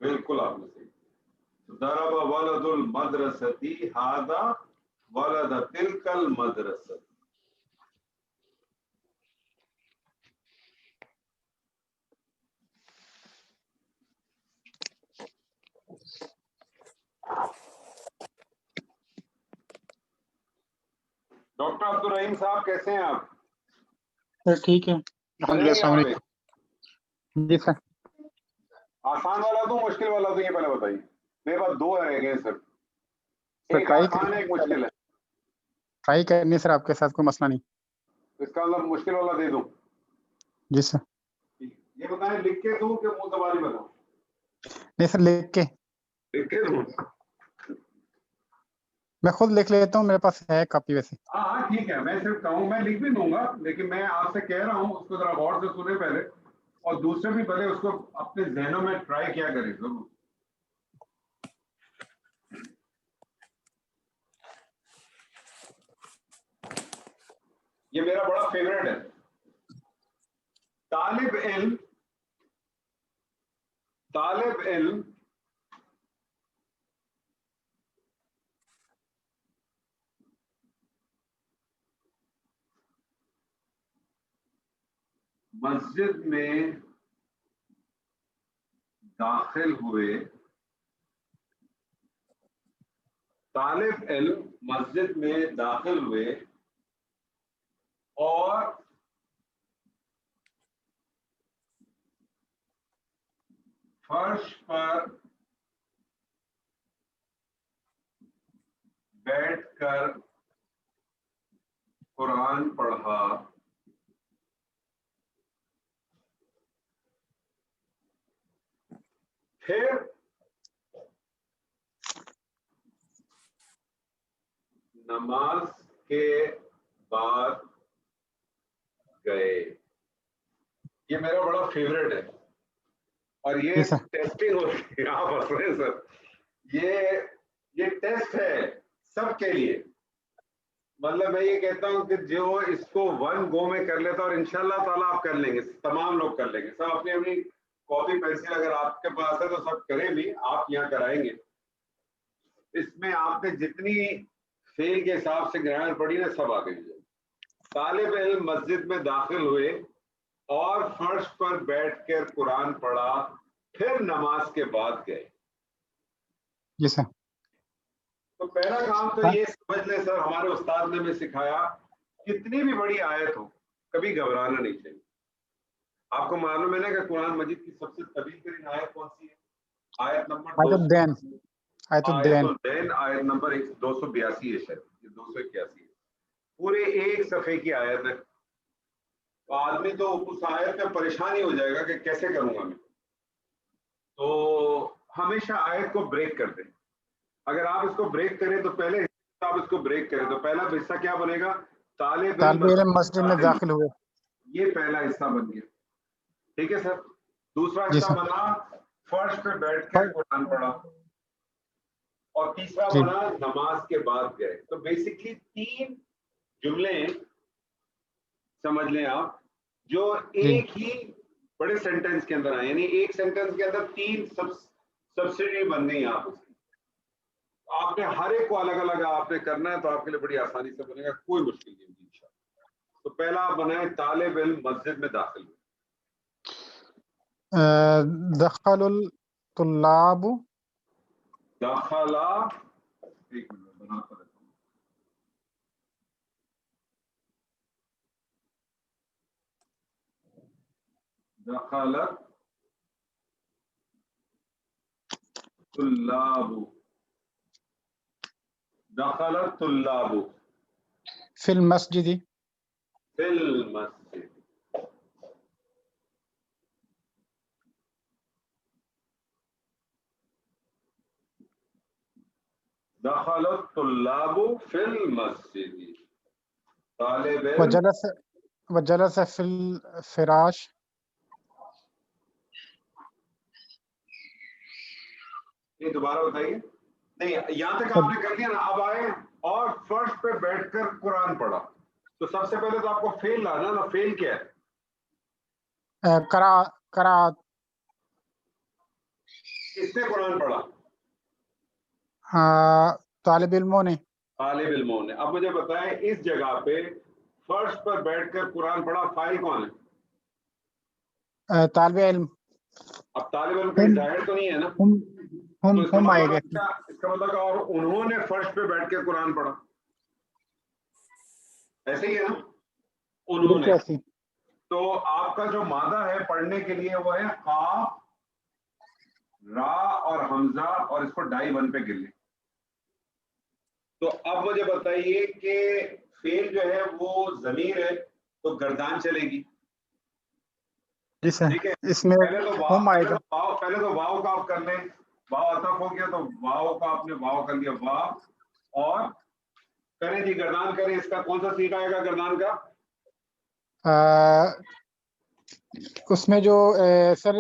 बिल्कुल आपने सही। दरबा वलदुल मदरसती हादा वलद तिलकल मदरसती। डॉक्टर अब्दुल रहीम साहब कैसे हैं आप? सर ठीक है, चलेंगे अस्सलाम यहाँ वालेकुम। जी सर। आसान वाला दूं मुश्किल वाला दूं, ये पहले बताइए। मेरे पास दो रह गए सर, सर एक ट्राई आसान है एक मुश्किल है। ट्राई करनी है सर, आपके साथ कोई मसला नहीं। इसका मतलब मुश्किल वाला दे दूं? जी सर। ये बताएं लिख के दूं कि मुंह दबानी बताऊं? नहीं सर, लिख के दूं? मैं खुद लिख लेता हूँ, मेरे पास है कॉपी वैसे। हाँ ठीक है, मैं सिर्फ कहूँ, मैं लिख भी दूंगा, लेकिन मैं आपसे कह रहा हूँ उसको जरा गौर से सुने पहले, और दूसरे भी पहले उसको अपने जहनों में ट्राई किया करें जरूर। ये मेरा बड़ा फेवरेट है। तालिब इल्म मस्जिद में दाखिल हुए, तालिब इल्म मस्जिद में दाखिल हुए और फर्श पर बैठकर कुरान पढ़ा, फिर नमाज के बाद गए। ये मेरा बड़ा फेवरेट है और ये टेस्टिंग होती है। आप हंस रहे हैं सर, ये टेस्ट है सबके लिए। मतलब मैं ये कहता हूं कि जो इसको वन गो में कर लेता, और इंशाल्लाह ताला आप कर लेंगे, तमाम लोग कर लेंगे। सब अपनी अपनी कॉपी पेंसिल अगर आपके पास है तो सब करें भी, आप यहाँ कराएंगे। इसमें आपने जितनी फेल के हिसाब से ग्रामर पढ़ी ना, सब आ गई। तालिब इल्म मस्जिद में दाखिल हुए और फर्श पर बैठकर कुरान पढ़ा, फिर नमाज के बाद गए। जी सर। तो पहला काम तो ये समझ ले सर, हमारे उस्ताद ने हमें सिखाया, कितनी भी बड़ी आयत हो कभी घबराना नहीं चाहिए। आपको मालूम है ना कि कुरान मजीद की सबसे तवील तरीन आयत कौन सी है? आयत नंबर आयत नंबर 282 है शायद, ये 281 है। पूरे एक सफे की आयत है। तो आदमी तो उस आयत में परेशान ही हो जाएगा कि कैसे करूंगा मैं। तो हमेशा आयत को ब्रेक कर दें। अगर आप इसको ब्रेक करें तो पहले आप इसको ब्रेक करें तो पहला हिस्सा क्या बनेगा? तालिब इल्म मस्जिद में दाखिल हुए, ये पहला हिस्सा बन गया। ठीक है सर। दूसरा हिस्सा बना फर्श पे बैठकर कुरान पढ़ा, और तीसरा बना नमाज के बाद गए। तो बेसिकली 3 जुमले समझ लें आप, जो एक ही बड़े सेंटेंस के अंदर आए, यानी एक सेंटेंस के अंदर 3 सब्सिडी बन गई आप उसकी। आपने हर एक को अलग अलग आपने करना है, तो आपके लिए बड़ी आसानी से बनेगा, कोई मुश्किल नहीं होगी इंशाअल्लाह। तो पहला आप बनाए तालिब इल्म मस्जिद में दाखिल हुए। दखलुल तुल्लाबु, दखला, एक मिनट बनाता रहता हूँ। दखलत तुल्लाबु, दखलत तुल्लाबु फिल मस्जिदी, फिल मस्जिद। दखलत तुल्लाबु फिल मस्जिदी, तालिब इल्म वजलस फिल फिराश। ये दोबारा बताइए। नहीं, यहां तक आपने कर दिया ना। अब आए और फर्श पे बैठकर कुरान पढ़ा। तो सबसे पहले तो आपको फेल लाना ना। फेल क्या है? करात। किसने कुरान पढ़ा? तालिब इल्मों ने। तालिब इल्मों ने। अब मुझे बताएं, इस जगह पे फर्श पर बैठकर कुरान पढ़ा, फाइल कौन है? तालिब इल्म। अब तालिब इल्म का जाहिर तो नहीं है ना? तो इसका हम मतलब आएगा। क्या, इसका मतलब क्या, और उन्होंने फर्श पे बैठ के कुरान पढ़ा, ऐसे ही है ना, बिल्कुल उन्होंने। ऐसे ही। तो आपका जो मादा है पढ़ने के लिए वो है काफ, रा और हमजा, और इसको डाई वन पे गिर ले। तो अब मुझे बताइए कि फेल जो है वो जमीर है तो गर्दान चलेगी, जी सर, ठीक है। इसमें पहले तो वाव, हम आएगा। पहले तो वाव का आप कर लें, वाव अतफ हो गया तो वाव का आपने वाव कर लिया, वाव, और करें जी गर्दान करें, इसका कौन सा सीखा आएगा गर्दान का? उसमें जो सर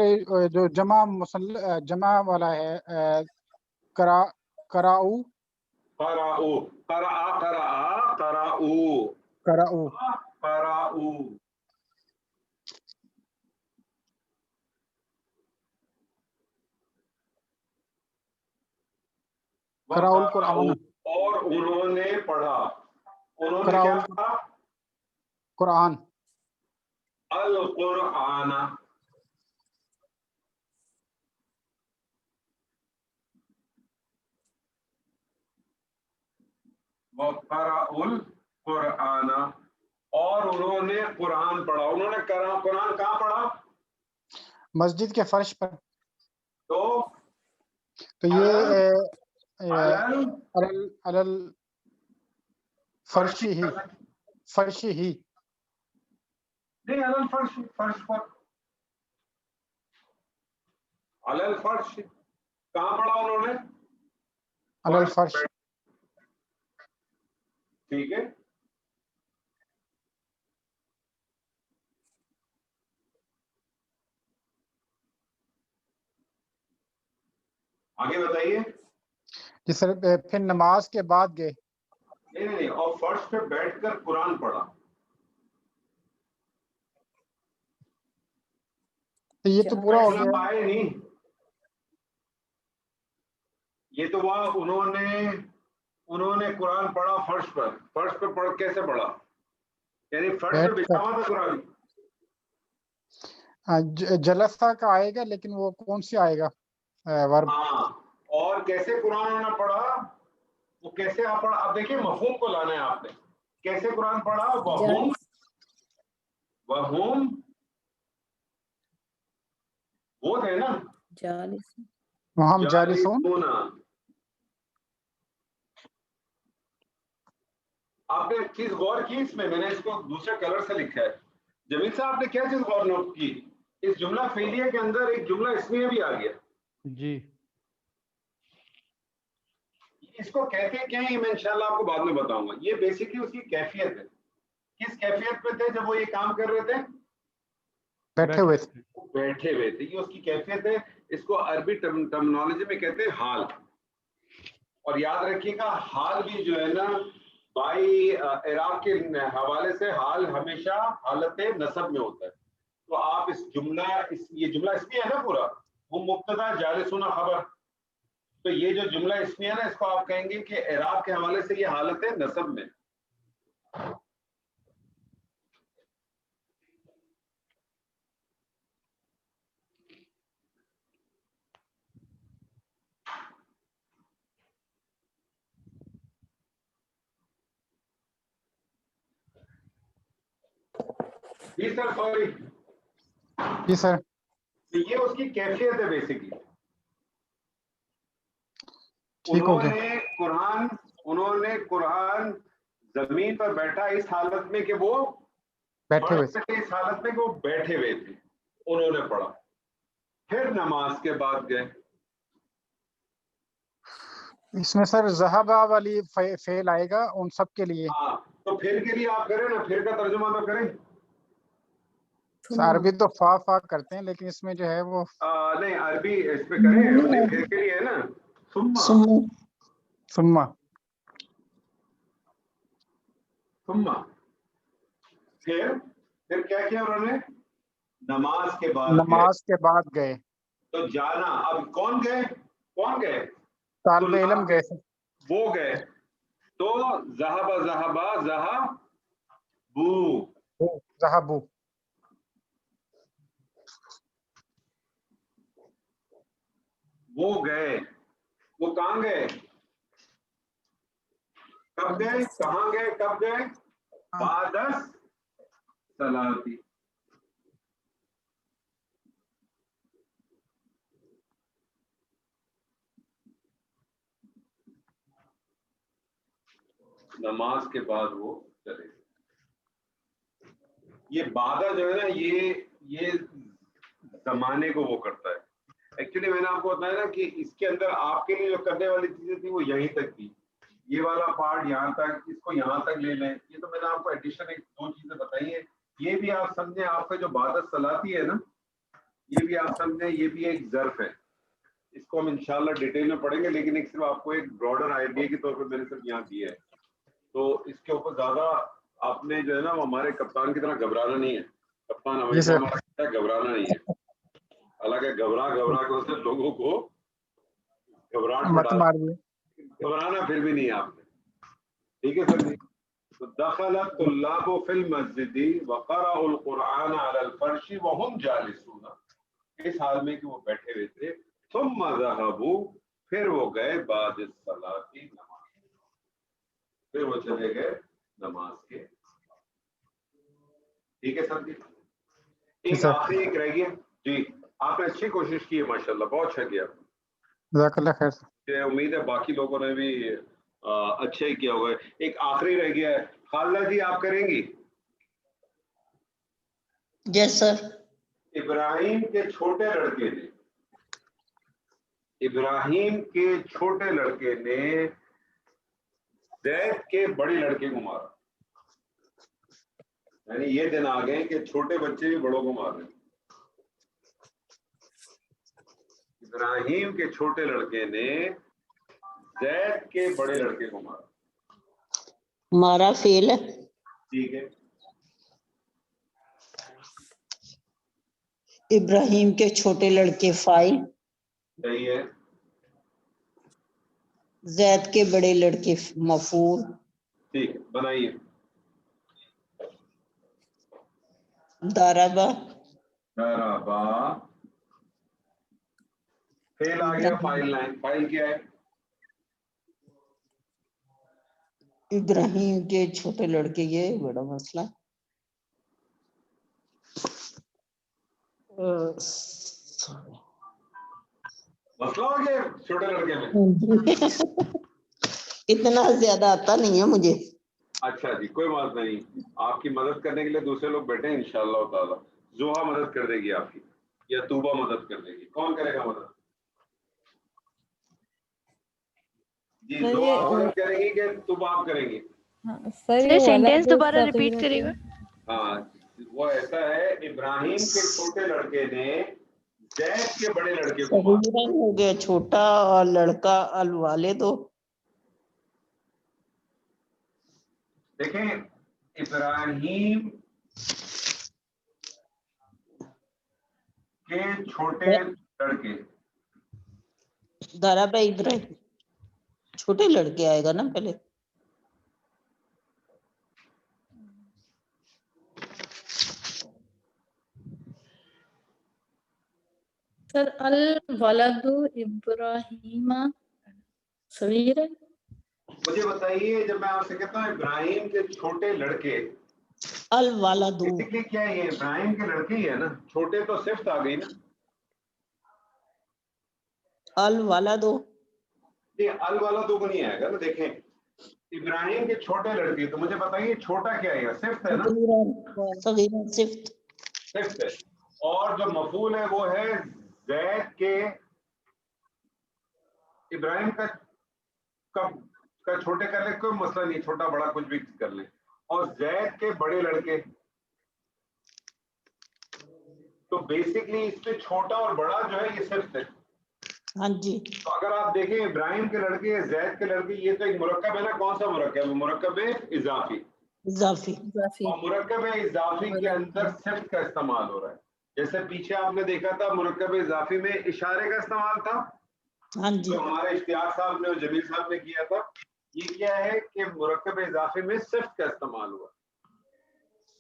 जो जमा वाला है करा कराऊ कराऊ, करा कराऊ, कराऊ कराऊ। कराउल कुरान, और उन्होंने पढ़ा, उन्होंने क्या कराउल पढ़ा? कुरान। अल कुरान, वक़राउल कुरान, और उन्होंने कुरान पढ़ा। उन्होंने कुरान कहाँ पढ़ा? मस्जिद के फर्श पर। तो ये अलल अलल फर्शी ही, फर्शी ही नहीं, अलल फर्श, फर्श पर, अलल फर्श कहाँ पढ़ा उन्होंने? अलल फर्श। ठीक है, आगे बताइए। जी सर, फिर नमाज के बाद गए। नहीं, और फर्श पे बैठकर कुरान पढ़ा। तो ये तो पूरा हो गया। आए नहीं, ये तो वहां उन्होंने कुरान पढ़ा फर्श पर पढ़ कैसे पढ़ा? यानी फर्श पे बिछा हुआ था कुरान। जलसा का आएगा, लेकिन वो कौन सी आएगा वर्ब? हाँ, और कैसे कुरान उन्होंने पढ़ा, वो कैसे आप पढ़ा? अब देखिए मफहूम को लाना है आपने, कैसे कुरान पढ़ा? वहुम, वहुम वो थे ना, हम जालिसून। आपने चीज गौर की इसमें, मैंने इसको दूसरे कलर से लिखा है। जमील साहब, आपने क्या चीज गौर नोट की? इस जुमला फेलिया के अंदर एक जुमला इसमें भी आ गया जी। इसको कहते क्या है, मैं इंशाल्लाह आपको बाद में बताऊंगा। ये बेसिकली उसकी कैफियत है। किस कैफियत पे थे जब वो ये काम कर रहे थे? बैठे हुए थे। बैठे हुए थे, ये उसकी कैफियत है। इसको अरबी टर्मिनोलॉजी में कहते हैं हाल। और याद रखिएगा, हाल भी जो है ना बाई इराक के हवाले से हाल हमेशा हालत नसब में होता है। तो आप इस जुमला ये जुमला इसमें है ना पूरा, वो मुब्तदा जालिसूना खबर। तो ये जो जुमला इसमें है ना, इसको आप कहेंगे कि इराक के हवाले से ये हालत नसब में। जी सर, सॉरी। जी सर। तो ये उसकी कैफियत है बेसिकली। ठीक हो गया। उन्होंने कुरान जमीन पर बैठा इस हालत में कि वो बैठे हुए थे। इस हालत में कि वो बैठे हुए थे, उन्होंने पढ़ा। फिर नमाज के बाद गए। इसमें सर जहाबा वाली फेल आएगा उन सब के लिए। हाँ, तो फिर के लिए आप करें ना, फिर का तर्जुमा तो करें। अरबी तो फा करते हैं, लेकिन इसमें जो है वो नहीं, अरबी इस पे करें, फिर के लिए है ना सुम्मा। सुम्मा। फिर क्या किया उन्होंने? नमाज के बाद गए। तो जाना, अब कौन गए? तालिब इल्म गए। वो गए। तो ज़हाबू। वो गए। वो कहाँ गए, कब गए, कहाँ गए, कब गए, बादस सलाती। नमाज के बाद वो चले गए। ये बादा जो है ना, ये जमाने को वो करता है। एक्चुअली मैंने आपको बताया ना कि इसके अंदर आपके लिए जो करने वाली चीजें थी वो यहीं तक थी, ये वाला पार्ट यहाँ तक, इसको यहाँ तक ले लें। ये तो मैंने आपको एडिशन एक दो चीजें बताई है। ये भी आप समझें, आपका जो बादत सलाती है ना, ये भी आप समझें, ये भी एक ज़र्फ है। इसको हम इंशाल्लाह डिटेल में पढ़ेंगे, लेकिन एक सिर्फ आपको एक ब्रॉडर आइडिया के तौर पे मैंने सिर्फ यहाँ दिया है। तो इसके ऊपर ज्यादा आपने जो है ना, वो हमारे कप्तान की तरह घबराना नहीं है। कप्तान हमेशा हमारा कहता है घबराना नहीं है, हालांकि घबरा के उसने लोगों को घबराना फिर भी नहीं है आपने। ठीक है सर जी। तो दखल तुल्लाबु फिल मस्जिदी व क़रअउल कुरआन अलल फर्शी व हुम जालिसून, इस हाल में कि वो बैठे हुए थे। सुम्मा ज़हबू, फिर वो गए बाद सलाती, नमाज, फिर वो चले गए नमाज के। ठीक है सर जी। एक आखिरी एक रह गया जी, आपने अच्छी कोशिश की है माशाल्लाह, बहुत अच्छा किया। जज़ाकल्लाह खैर। उम्मीद है बाकी लोगों ने भी अच्छा ही किया होगा। एक आखिरी रह गया है, खालिदा जी आप करेंगी? Yes sir. इब्राहिम के छोटे लड़के ने, इब्राहिम के छोटे लड़के ने ज़ैद के बड़े लड़के को मारा। यानी ये दिन आ गए कि छोटे बच्चे भी बड़ों को मार रहे हैं। इब्राहिम के छोटे लड़के ने ज़ैद के बड़े लड़के को मारा। मारा फेल है। ठीक है। इब्राहिम के छोटे लड़के फाइल। सही है। ज़ैद के बड़े लड़के मफूल। ठीक है, बनाइए। दाराबा। दाराबा फेल आ गया, फाइल लाइन, फाइल क्या है? इब्राहिम के छोटे लड़के, ये बड़ा मसला। मसला हो गया छोटे लड़के में। इतना ज्यादा आता नहीं है मुझे। अच्छा जी, कोई बात नहीं, आपकी मदद करने के लिए दूसरे लोग बैठे हैं इंशाअल्लाह ताला। जोहा मदद कर देगी आपकी, या तूबा मदद कर देगी। कौन करेगा मदद? जी, जोहा मदद करेगी कि तूबा आप करेंगी? सर सेंटेंस दोबारा रिपीट करिएगा। हाँ, वो ऐसा है, इब्राहिम के छोटे लड़के ने ज़ैद के बड़े लड़के को मारा। हो गया छोटा और लड़का अल वाले दो। देखें, इब्राहिम के छोटे लड़के, दाराबा इब्राहिम छोटे लड़के आएगा ना पहले। सर अल वलदु इब्राहिमा सगीर। मुझे बताइए, जब मैं आपसे कहता हूँ इब्राहिम के छोटे लड़के, अल वाला दो, बेसिकली क्या है? ये इब्राहिम के लड़के ही है ना, छोटे तो सिफ्त आ गई ना। अल वाला दो, ये अल वाला दो को नहीं आएगा ना। देखें, इब्राहिम के छोटे लड़के, तो मुझे बताइए छोटा क्या है? सिफ्त है ना, सगीर सिफ्त, सिफ्त है। और जो मफूल है वो है ज़ैद के, इब्राहिम का छोटे कर ले, कोई मसला नहीं, छोटा बड़ा कुछ भी कर ले। और ज़ैद के बड़े लड़के, तो बेसिकली इसमें छोटा और बड़ा जो है ये सिफ्त है। हाँ जी। तो अगर आप देखें इब्राहिम के लड़के, ज़ैद के लड़के, ये तो एक मुरक्कब है ना। कौन सा मुरक्कब? मुरक्कब है इजाफी। इजाफी। और मुरक्कब इजाफी के अंदर सिफ्त का इस्तेमाल हो रहा है। जैसे पीछे आपने देखा था, मुरक्कब इजाफी में इशारे का इस्तेमाल था। हाँ जी। जो हमारे इश्तियाक साहब ने और जमील साहब ने किया था। ये क्या है कि मुरक्कब इजाफी में सिफ्त का इस्तेमाल हुआ।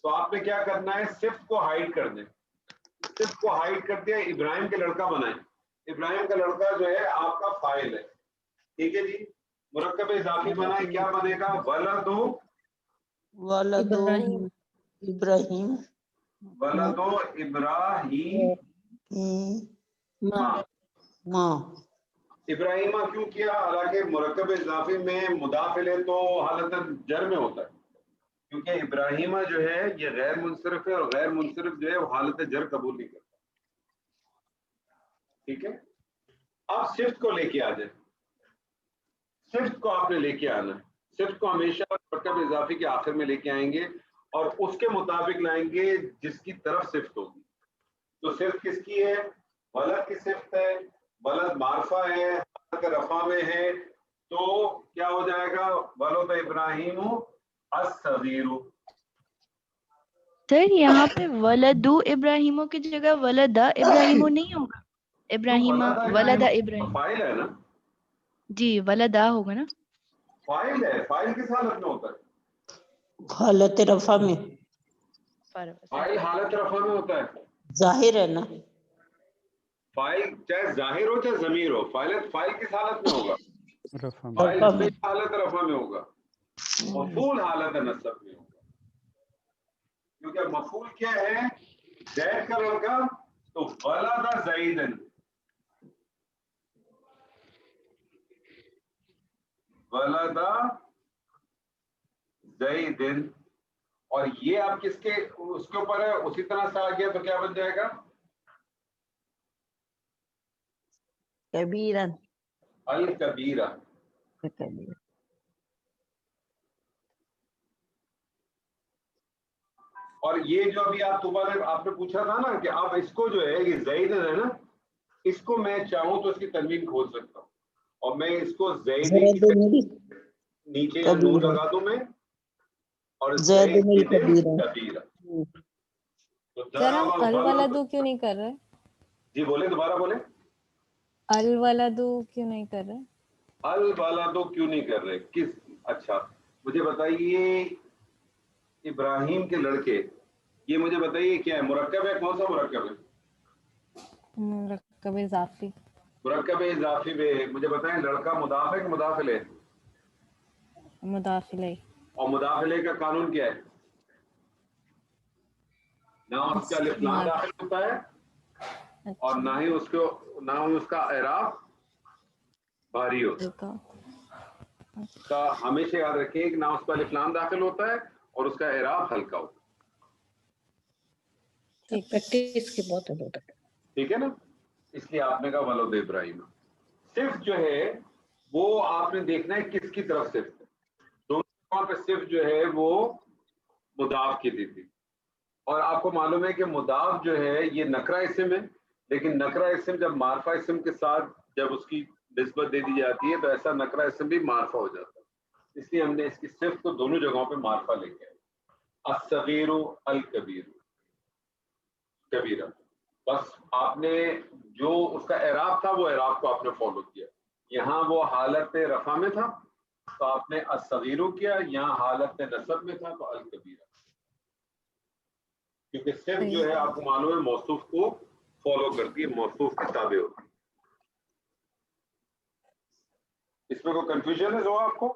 तो आपने क्या करना है, सिफ्त को हाइड कर दें। सिफ्त को हाइड कर दिया, इब्राहिम के लड़का बनाए। इब्राहिम का लड़का जो है आपका फाइल है। ठीक है जी, मुरक्कब इजाफी बना है, क्या बनेगा? वलदो वलदो इब्राहिम वलदो इब्राहिम माँ इब्राहिमा क्यों किया? हालांकि मुरक्कब इजाफी में मुदाफ इलैह तो हालत जर में होता है, क्योंकि इब्राहिमा जो है ये गैर मुनसरिफ है, और गैर मुनसरिफ जो है वो हालत जर कबूल नहीं करता। ठीक है, अब सिफ्त को लेके आ जाए, सिफ्त को आपने लेके आना है। सिफ्त को हमेशा मुरक्कब इजाफी के आखिर में लेके आएंगे और उसके मुताबिक लाएंगे जिसकी तरफ सिफ्त होगी। तो सिफ्त किसकी है? वलद की सिफ्त है, वलद मारफा है, रफा में है, तो क्या हो जाएगा? वलद इब्राहिम अस्सगीरु। सर यहाँ पे वलदू इब्राहिमो की जगह वलदा इब्राहिमो नहीं होगा? इब्राहिमा वलदा इब्राहिम फाइल है ना, जी, वलदा होगा ना? फाइल है, फाइल किस हालत में होता है? हालत रफा में, फाइल हालत रफा में होता है। जाहिर है ना, फाइल चाहे जाहिर हो चाहे जमीर हो, फाइल किस हालत में होगा? रफा में। फाइल रफा में। हालत रफा में होगा, मफूल हालत नसब में होगा। क्योंकि मफूल क्या है? जैद का लड़का, तो वलदा ज़ैदन, वलदा ज़ैदन, और ये आप किसके उसके ऊपर है, उसी तरह से आ गया तो क्या बन जाएगा? कबीरन अल कबीरा। और ये जो अभी आप दोबारा आपने पूछा था ना कि आप इसको जो है ये ज़ैदन है ना, इसको मैं चाहूं तो इसकी तनवीन खोल सकता हूँ, और मैं इसको ज़ैदन की नीचे या नून लगा दूं मैं, और ज़ैदुल कबीरा। कबीरा। तो सर हम अल वलदू क्यों नहीं कर रहे? जी बोले, दोबारा बोले। अल वलदू क्यों नहीं कर रहे? अल वलदू क्यों नहीं कर रहे? किस? अच्छा मुझे बताइए, इब्राहिम के लड़के, ये मुझे बताइए क्या है? मुरक्कब है? कौन सा मुरक्कब है? मुरक्कब इजाफी। मुरक्कब इजाफी में मुझे बताएं, लड़का मुदाफ है कि मुदाफ इलैह? मुदाफ इलैह। और मुदाफ इलैह का कानून क्या है? ना उसका अलिफ लाम दाखिल होता है और ना ही उसका एराब भारी होता है। का हमेशा याद रखें कि ना उसका अलिफ लाम दाखिल होता है और उसका एराब हल्का होता है। प्रैक्टिस की बहुत जरूरत है। ठीक है ना, इसलिए आपने कहा वलद इब्राहिम। सिर्फ जो है वो आपने देखना है किसकी तरफ सिर्फ है। दोनों पे सिर्फ जो है वो मुदाफ की थी, और आपको मालूम है कि मुदाफ जो है ये नकरा इस्म है, लेकिन नकरा इस्म जब मारफा इस्म के साथ जब उसकी निस्बत दे दी जाती है तो ऐसा नकरा इस्म भी मारफा हो जाता है। इसलिए हमने इसकी सिर्फ को दोनों जगहों पे मारफा लेके आए, अस्सगीरु अल कबीर कबीरा। बस आपने जो उसका एराब था वो एराब को आपने फॉलो किया। यहाँ वो हालत रफा में था तो आपने अस्सगीरु किया, यहाँ हालत नसब में था तो अल कबीरा, क्योंकि सिर्फ जो है आपको मालूम है मौसूफ को फॉलो करती है, मौसूफ के ताबे होती है। इसमें कोई कंफ्यूजन है जो आपको?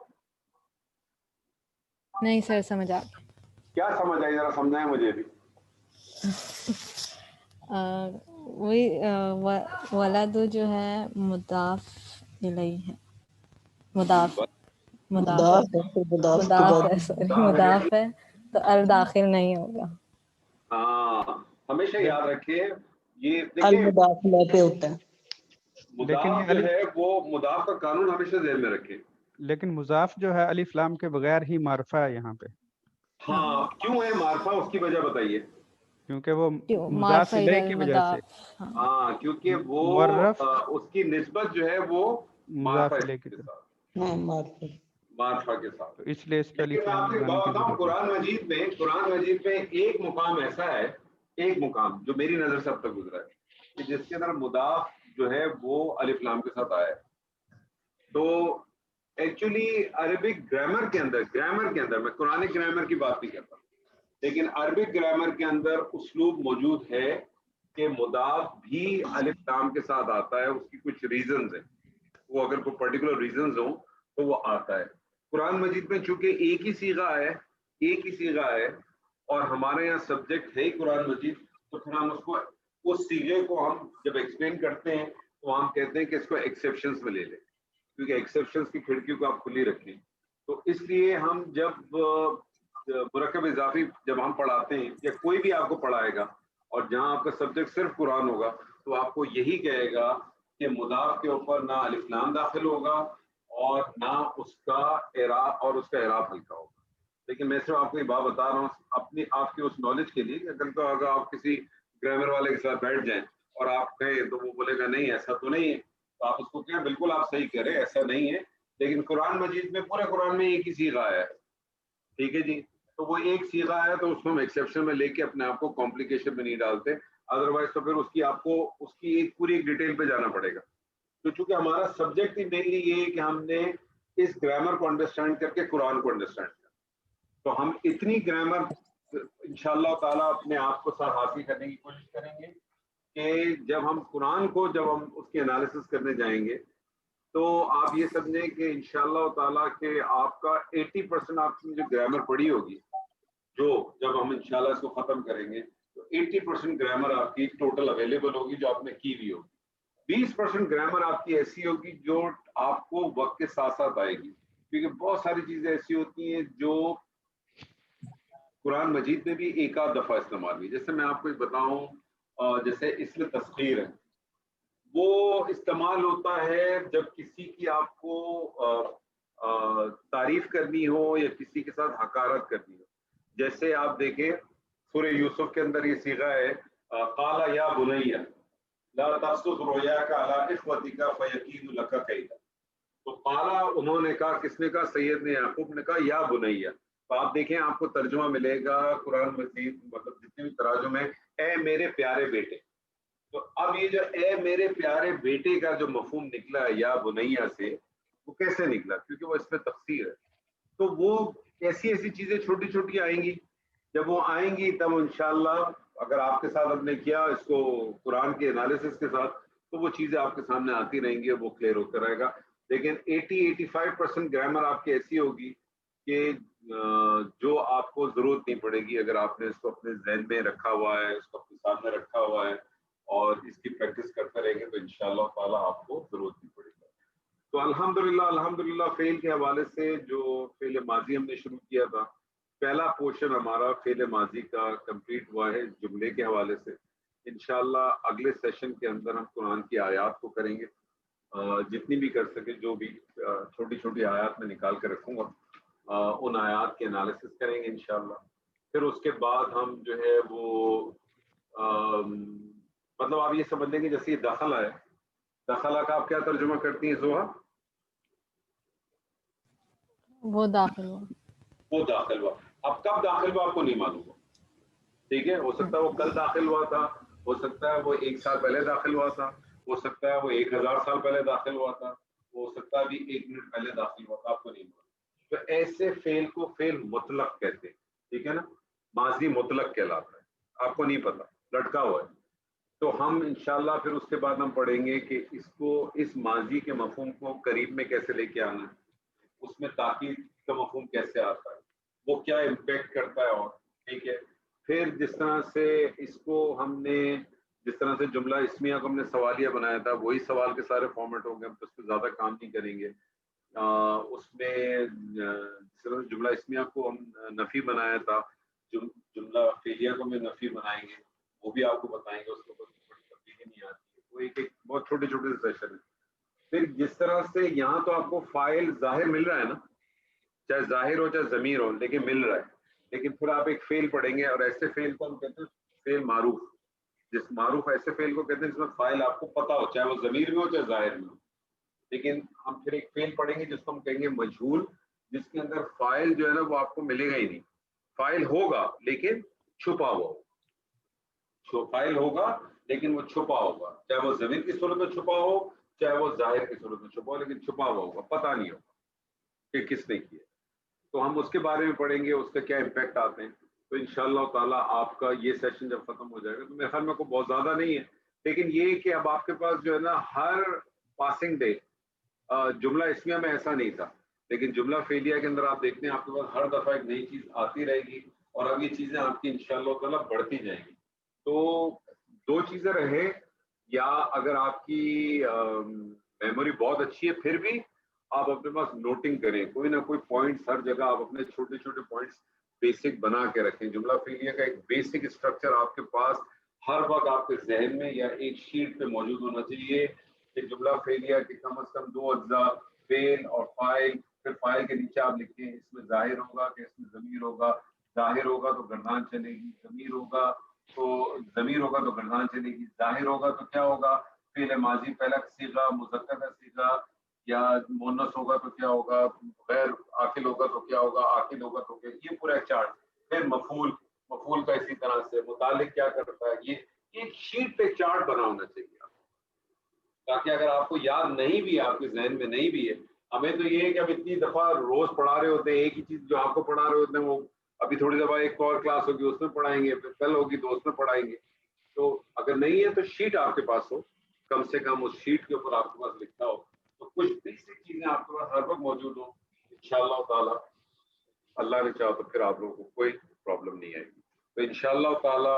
नहीं सर, समझ आ गया। क्या समझ आई, जरा समझाएं मुझे भी। वही वलदू जो है मुदाफ इलैह है, मुदाफ है, तो अल दाखिल नहीं होगा। हाँ हमेशा याद रखिए, ये अल देखिए मुदाफ पे होता है, मुदाफ जो है वो मुदाफ का कानून हमेशा ज़हन में रखें। लेकिन मुजाफ जो है अलिफ लाम के बगैर ही मारफा है यहाँ पे। हाँ क्यों है मारफा, उसकी वजह बताइए। क्योंकि वो मुजाफ इलैह की वजह से। हाँ क्योंकि वो उसकी निस्बत जो है वो मुजाफ इलैह की तरफ, मारफा के साथ, तो इसलिए इस पे लेकिन आपको एक बात बताऊं, कुरान मजीद में एक मुकाम ऐसा है, एक मुकाम जो मेरी नजर से अब तक गुजरा है कि जिसके अंदर मुदाफ जो है वो अलिफ लाम के साथ आया है। तो एक्चुअली अरबिक ग्रामर के अंदर मैं कुरानिक ग्रामर की बात नहीं करता, लेकिन अरबिक ग्रामर के अंदर उस्लूब मौजूद है कि मुदाफ भी अलिफ लाम के साथ आता है। उसकी कुछ रीजंस हैं। वो अगर कोई पर्टिकुलर रीजंस हो तो वो आता है। कुरान मजीद में चूंकि एक ही सीगा है और हमारे यहाँ सब्जेक्ट है ही कुरान मजीद, तो फिर हम उसको उस सीगे को हम जब एक्सप्लेन करते हैं तो हम कहते हैं कि इसको एक्सेप्शंस में ले लें, क्योंकि एक्सेप्शंस की खिड़की को आप खुली रखें। तो इसलिए हम जब मुरक्कब इजाफी जब हम पढ़ाते हैं या कोई भी आपको पढ़ाएगा और जहाँ आपका सब्जेक्ट सिर्फ कुरान होगा तो आपको यही कहेगा कि मुदाफ के ऊपर ना अलिफ लाम दाखिल होगा और ना उसका एराब और उसका एराब हल्का होगा। लेकिन मैं सिर्फ आपको ये बात बता रहा हूँ अपनी आपकी उस नॉलेज के लिए कि अगर तो अगर आप किसी ग्रामर वाले के साथ बैठ जाएं और आप कहें तो वो बोलेगा नहीं ऐसा तो नहीं है, तो आप उसको कहें बिल्कुल आप सही कह रहे हैं, ऐसा नहीं है, लेकिन कुरान मजीद में पूरे कुरान में एक ही सीगा है, ठीक है जी। तो वो एक सीगा है तो उसको हम एक्सेप्शन में लेके अपने आप को कॉम्प्लिकेशन में नहीं डालते, अदरवाइज तो फिर उसकी आपको उसकी एक पूरी डिटेल पे जाना पड़ेगा। तो चूंकि हमारा सब्जेक्ट ही मेनली ये है कि हमने इस ग्रामर को अंडरस्टैंड करके कुरान को अंडरस्टैंड किया, तो हम इतनी ग्रामर इंशाअल्लाह ताला अपने आप को साथ हासिल करने की कोशिश करेंगे कि जब हम कुरान को जब हम उसकी एनालिसिस करने जाएंगे तो आप ये समझें कि इंशाअल्लाह ताला के आपका 80% आपकी जो ग्रामर पढ़ी होगी, जो जब हम इंशाअल्लाह इसको खत्म करेंगे तो 80% ग्रामर आपकी टोटल अवेलेबल होगी जो आपने की हुई होगी। 20% ग्रामर आपकी ऐसी होगी जो आपको वक्त के साथ साथ आएगी, क्योंकि बहुत सारी चीजें ऐसी होती हैं जो कुरान मजीद में भी एक आध दफा इस्तेमाल हुई। जैसे मैं आपको बताऊं, जैसे इसमें तस्खीर है, वो इस्तेमाल होता है जब किसी की आपको तारीफ करनी हो या किसी के साथ हकारत करनी हो। जैसे आप देखें सूरह यूसुफ के अंदर ये सीगा है काला या बुनैया ला तस्सुस रोयाका अला इख्वतिका फयकीदु लका कैदा। तो काला उन्होंने कहा, किसने कहा? सैयद ने याकूब ने कहा या बुनैया। तो आप देखें आपको तर्जुमा मिलेगा कुरान मजीद मतलब जितने भी तराजुम है, ए मेरे प्यारे बेटे। तो अब ये जो ए मेरे प्यारे बेटे का जो मफहूम निकला है या बुनैया से, वो कैसे निकला? क्योंकि वो इसमें तफसीर है। तो वो ऐसी ऐसी चीजें छोटी छोटी आएंगी, जब वो आएंगी तब इंशाअल्लाह अगर आपके साथ आपने किया इसको कुरान के एनालिसिस के साथ तो वो चीजें आपके सामने आती रहेंगी और वो क्लियर होता रहेगा। लेकिन 80-85% ग्रामर आपकी ऐसी होगी कि जो आपको जरूरत नहीं पड़ेगी अगर आपने इसको अपने जहन में रखा हुआ है, इसको अपने सामने रखा हुआ है और इसकी प्रैक्टिस करते रहेंगे तो इंशाअल्लाह ताला आपको जरूरत नहीं पड़ेगी। तो अल्हम्दुलिल्लाह फेल के हवाले से जो फेल माजी हमने शुरू किया था, पहला पोर्शन हमारा फेल माजी का कंप्लीट हुआ है जुमले के हवाले से। इंशाअल्लाह अगले सेशन के अंदर हम कुरान की आयात को करेंगे, जितनी भी कर सके, जो भी छोटी छोटी आयात में निकाल कर रखूंगा, उन आयात के एनालिसिस करेंगे इंशाअल्लाह। फिर उसके बाद हम जो है वो मतलब आप ये समझ लेंगे जैसे ये दाखला है, दाखला का आप क्या तर्जुमा करती हैं जोहा? वो दाखिल हुआ। वो दाखिल हुआ। अब कब दाखिल हुआ आपको नहीं मालूम, ठीक है? हो सकता है वो कल दाखिल हुआ था, हो सकता है वो 1 साल पहले दाखिल हुआ था, हो सकता है वो 1000 साल पहले दाखिल हुआ था, हो सकता है अभी 1 मिनट पहले दाखिल हुआ था, आपको नहीं मालूम। तो ऐसे फेल को फेल मुतलक कहते हैं, ठीक है ना? माजी मुतलक कहलाता है, आपको नहीं पता, लटका हुआ है। तो हम इंशाल्लाह फिर उसके बाद हम पढ़ेंगे कि इसको इस माजी के मफहूम को करीब में कैसे लेके आना है, उसमें ताकीद का मफहूम कैसे आता है, वो क्या इम्पेक्ट करता है, और ठीक है। फिर जिस तरह से इसको हमने जिस तरह से जुमला इस्मिया को हमने सवालिया बनाया था, वही सवाल के सारे फॉर्मेट होंगे, हम तो उस पर ज़्यादा काम नहीं करेंगे। उसमें जिस तरह से जुमला इस्मिया को हम नफ़ी बनाया था, जुमला फेलिया को हम नफ़ी बनाएंगे, वो भी आपको बताएंगे, उसको कोई बड़ी तब्दीली नहीं आती है, वो एक बहुत छोटे छोटे सेशन है। फिर जिस तरह से यहाँ तो आपको फाइल जाहिर मिल रहा है ना, चाहे जाहिर हो चाहे ज़मीर हो, लेकिन मिल रहा है। लेकिन फिर आप एक फेल पढ़ेंगे और ऐसे फेल को हम कहते हैं फेल मारूफ। जिस मारूफ ऐसे फेल को कहते हैं जिसमें फाइल आपको पता हो, चाहे वो ज़मीर में हो चाहे जाहिर में हो। लेकिन हम फिर एक फेल पढ़ेंगे जिसको हम कहेंगे मजहूल, जिसके अंदर फाइल जो है ना वो आपको मिलेगा ही नहीं। फाइल होगा लेकिन छुपा हुआ हो, फाइल होगा लेकिन वो छुपा होगा, चाहे वो ज़मीर की सूरत में छुपा हो चाहे वो जाहिर की सूरत में छुपा हो, लेकिन छुपा हुआ होगा, पता नहीं होगा कि किसने किया। तो हम उसके बारे में पढ़ेंगे, उसके क्या इम्पैक्ट आते हैं। तो इंशाअल्लाह ताला आपका ये सेशन जब खत्म हो जाएगा तो मेरे ख्याल में को बहुत ज़्यादा नहीं है, लेकिन ये कि अब आपके पास जो है ना हर पासिंग डे जुमला इसमें में ऐसा नहीं था, लेकिन जुमला फेलिया के अंदर आप देखते हैं आपके पास हर दफा एक नई चीज आती रहेगी और अब ये चीजें आपकी इंशाअल्लाह ताला बढ़ती जाएंगी। तो दो चीजें रहे, या अगर आपकी मेमोरी बहुत अच्छी है फिर भी आप अपने पास नोटिंग करें, कोई ना कोई पॉइंट्स हर जगह आप अपने छोटे छोटे पॉइंट्स बेसिक बना के रखें। जुमला फेलिया का एक बेसिक स्ट्रक्चर आपके पास हर वक्त आपके जहन में या एक शीट पे मौजूद होना चाहिए कि जुमला फेलिया के कम से कम दो अज्जा, फेल और फाइल, फिर फाइल के नीचे आप लिखें इसमें जाहिर होगा कि इसमें ज़मीर होगा, जाहिर होगा तो गर्दान चलेगी, ज़मीर होगा तो गर्दान चलेगी, जाहिर होगा तो क्या होगा, फेल माजी पहला सीगा, मुज़क्कर का सीगा, या मुन्नस होगा तो क्या होगा, गैर आकिल होगा तो क्या होगा, आकिल होगा तो क्या, ये पूरा चार्ट। फिर मफूल का इसी तरह से, मुतालिक क्या करता है, ये एक शीट पे चार्ट बना होना चाहिए ताकि अगर आपको याद नहीं भी, आपके जहन में नहीं भी है, हमें तो ये है कि अब इतनी दफा रोज पढ़ा रहे होते हैं एक ही चीज जो आपको पढ़ा रहे होते हैं, वो अभी थोड़ी दफा एक और क्लास होगी उसमें पढ़ाएंगे, फिर कल होगी तो उसमें पढ़ाएंगे। तो अगर नहीं है तो शीट आपके पास हो, कम से कम उस शीट के ऊपर आपके पास लिखा हो, तो कुछ बेसिक चीजें आपके पास हर वक्त मौजूद हो, इंशाअल्लाह ताला अल्लाह ने चाहा तो फिर आप लोगों को कोई प्रॉब्लम नहीं आएगी। तो इंशाअल्लाह ताला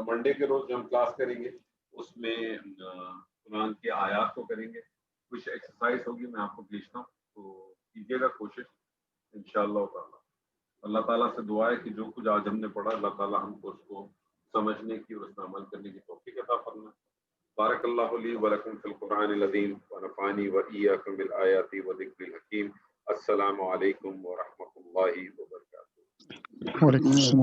मंडे के रोज हम क्लास करेंगे, उसमें कुरान के आयात को करेंगे, कुछ एक्सरसाइज होगी मैं आपको भेजता हूँ, तो कीजिएगा कोशिश इंशाअल्लाह ताला। अल्लाह ताला से दुआ है कि जो कुछ आज हमने पढ़ा अल्लाह ताला हमको उसको समझने की और उसमें अमल करने की तौफीक अता फरमाए। बारकल्लाहु ली व लकुम फिल कुरानिल अज़ीम व नफ़ानी व इय्याकुम बिल आयाति व ज़िक्रिल हकीम। अस्सलामु अलैकुम व रहमतुल्लाहि व बरकातुहू।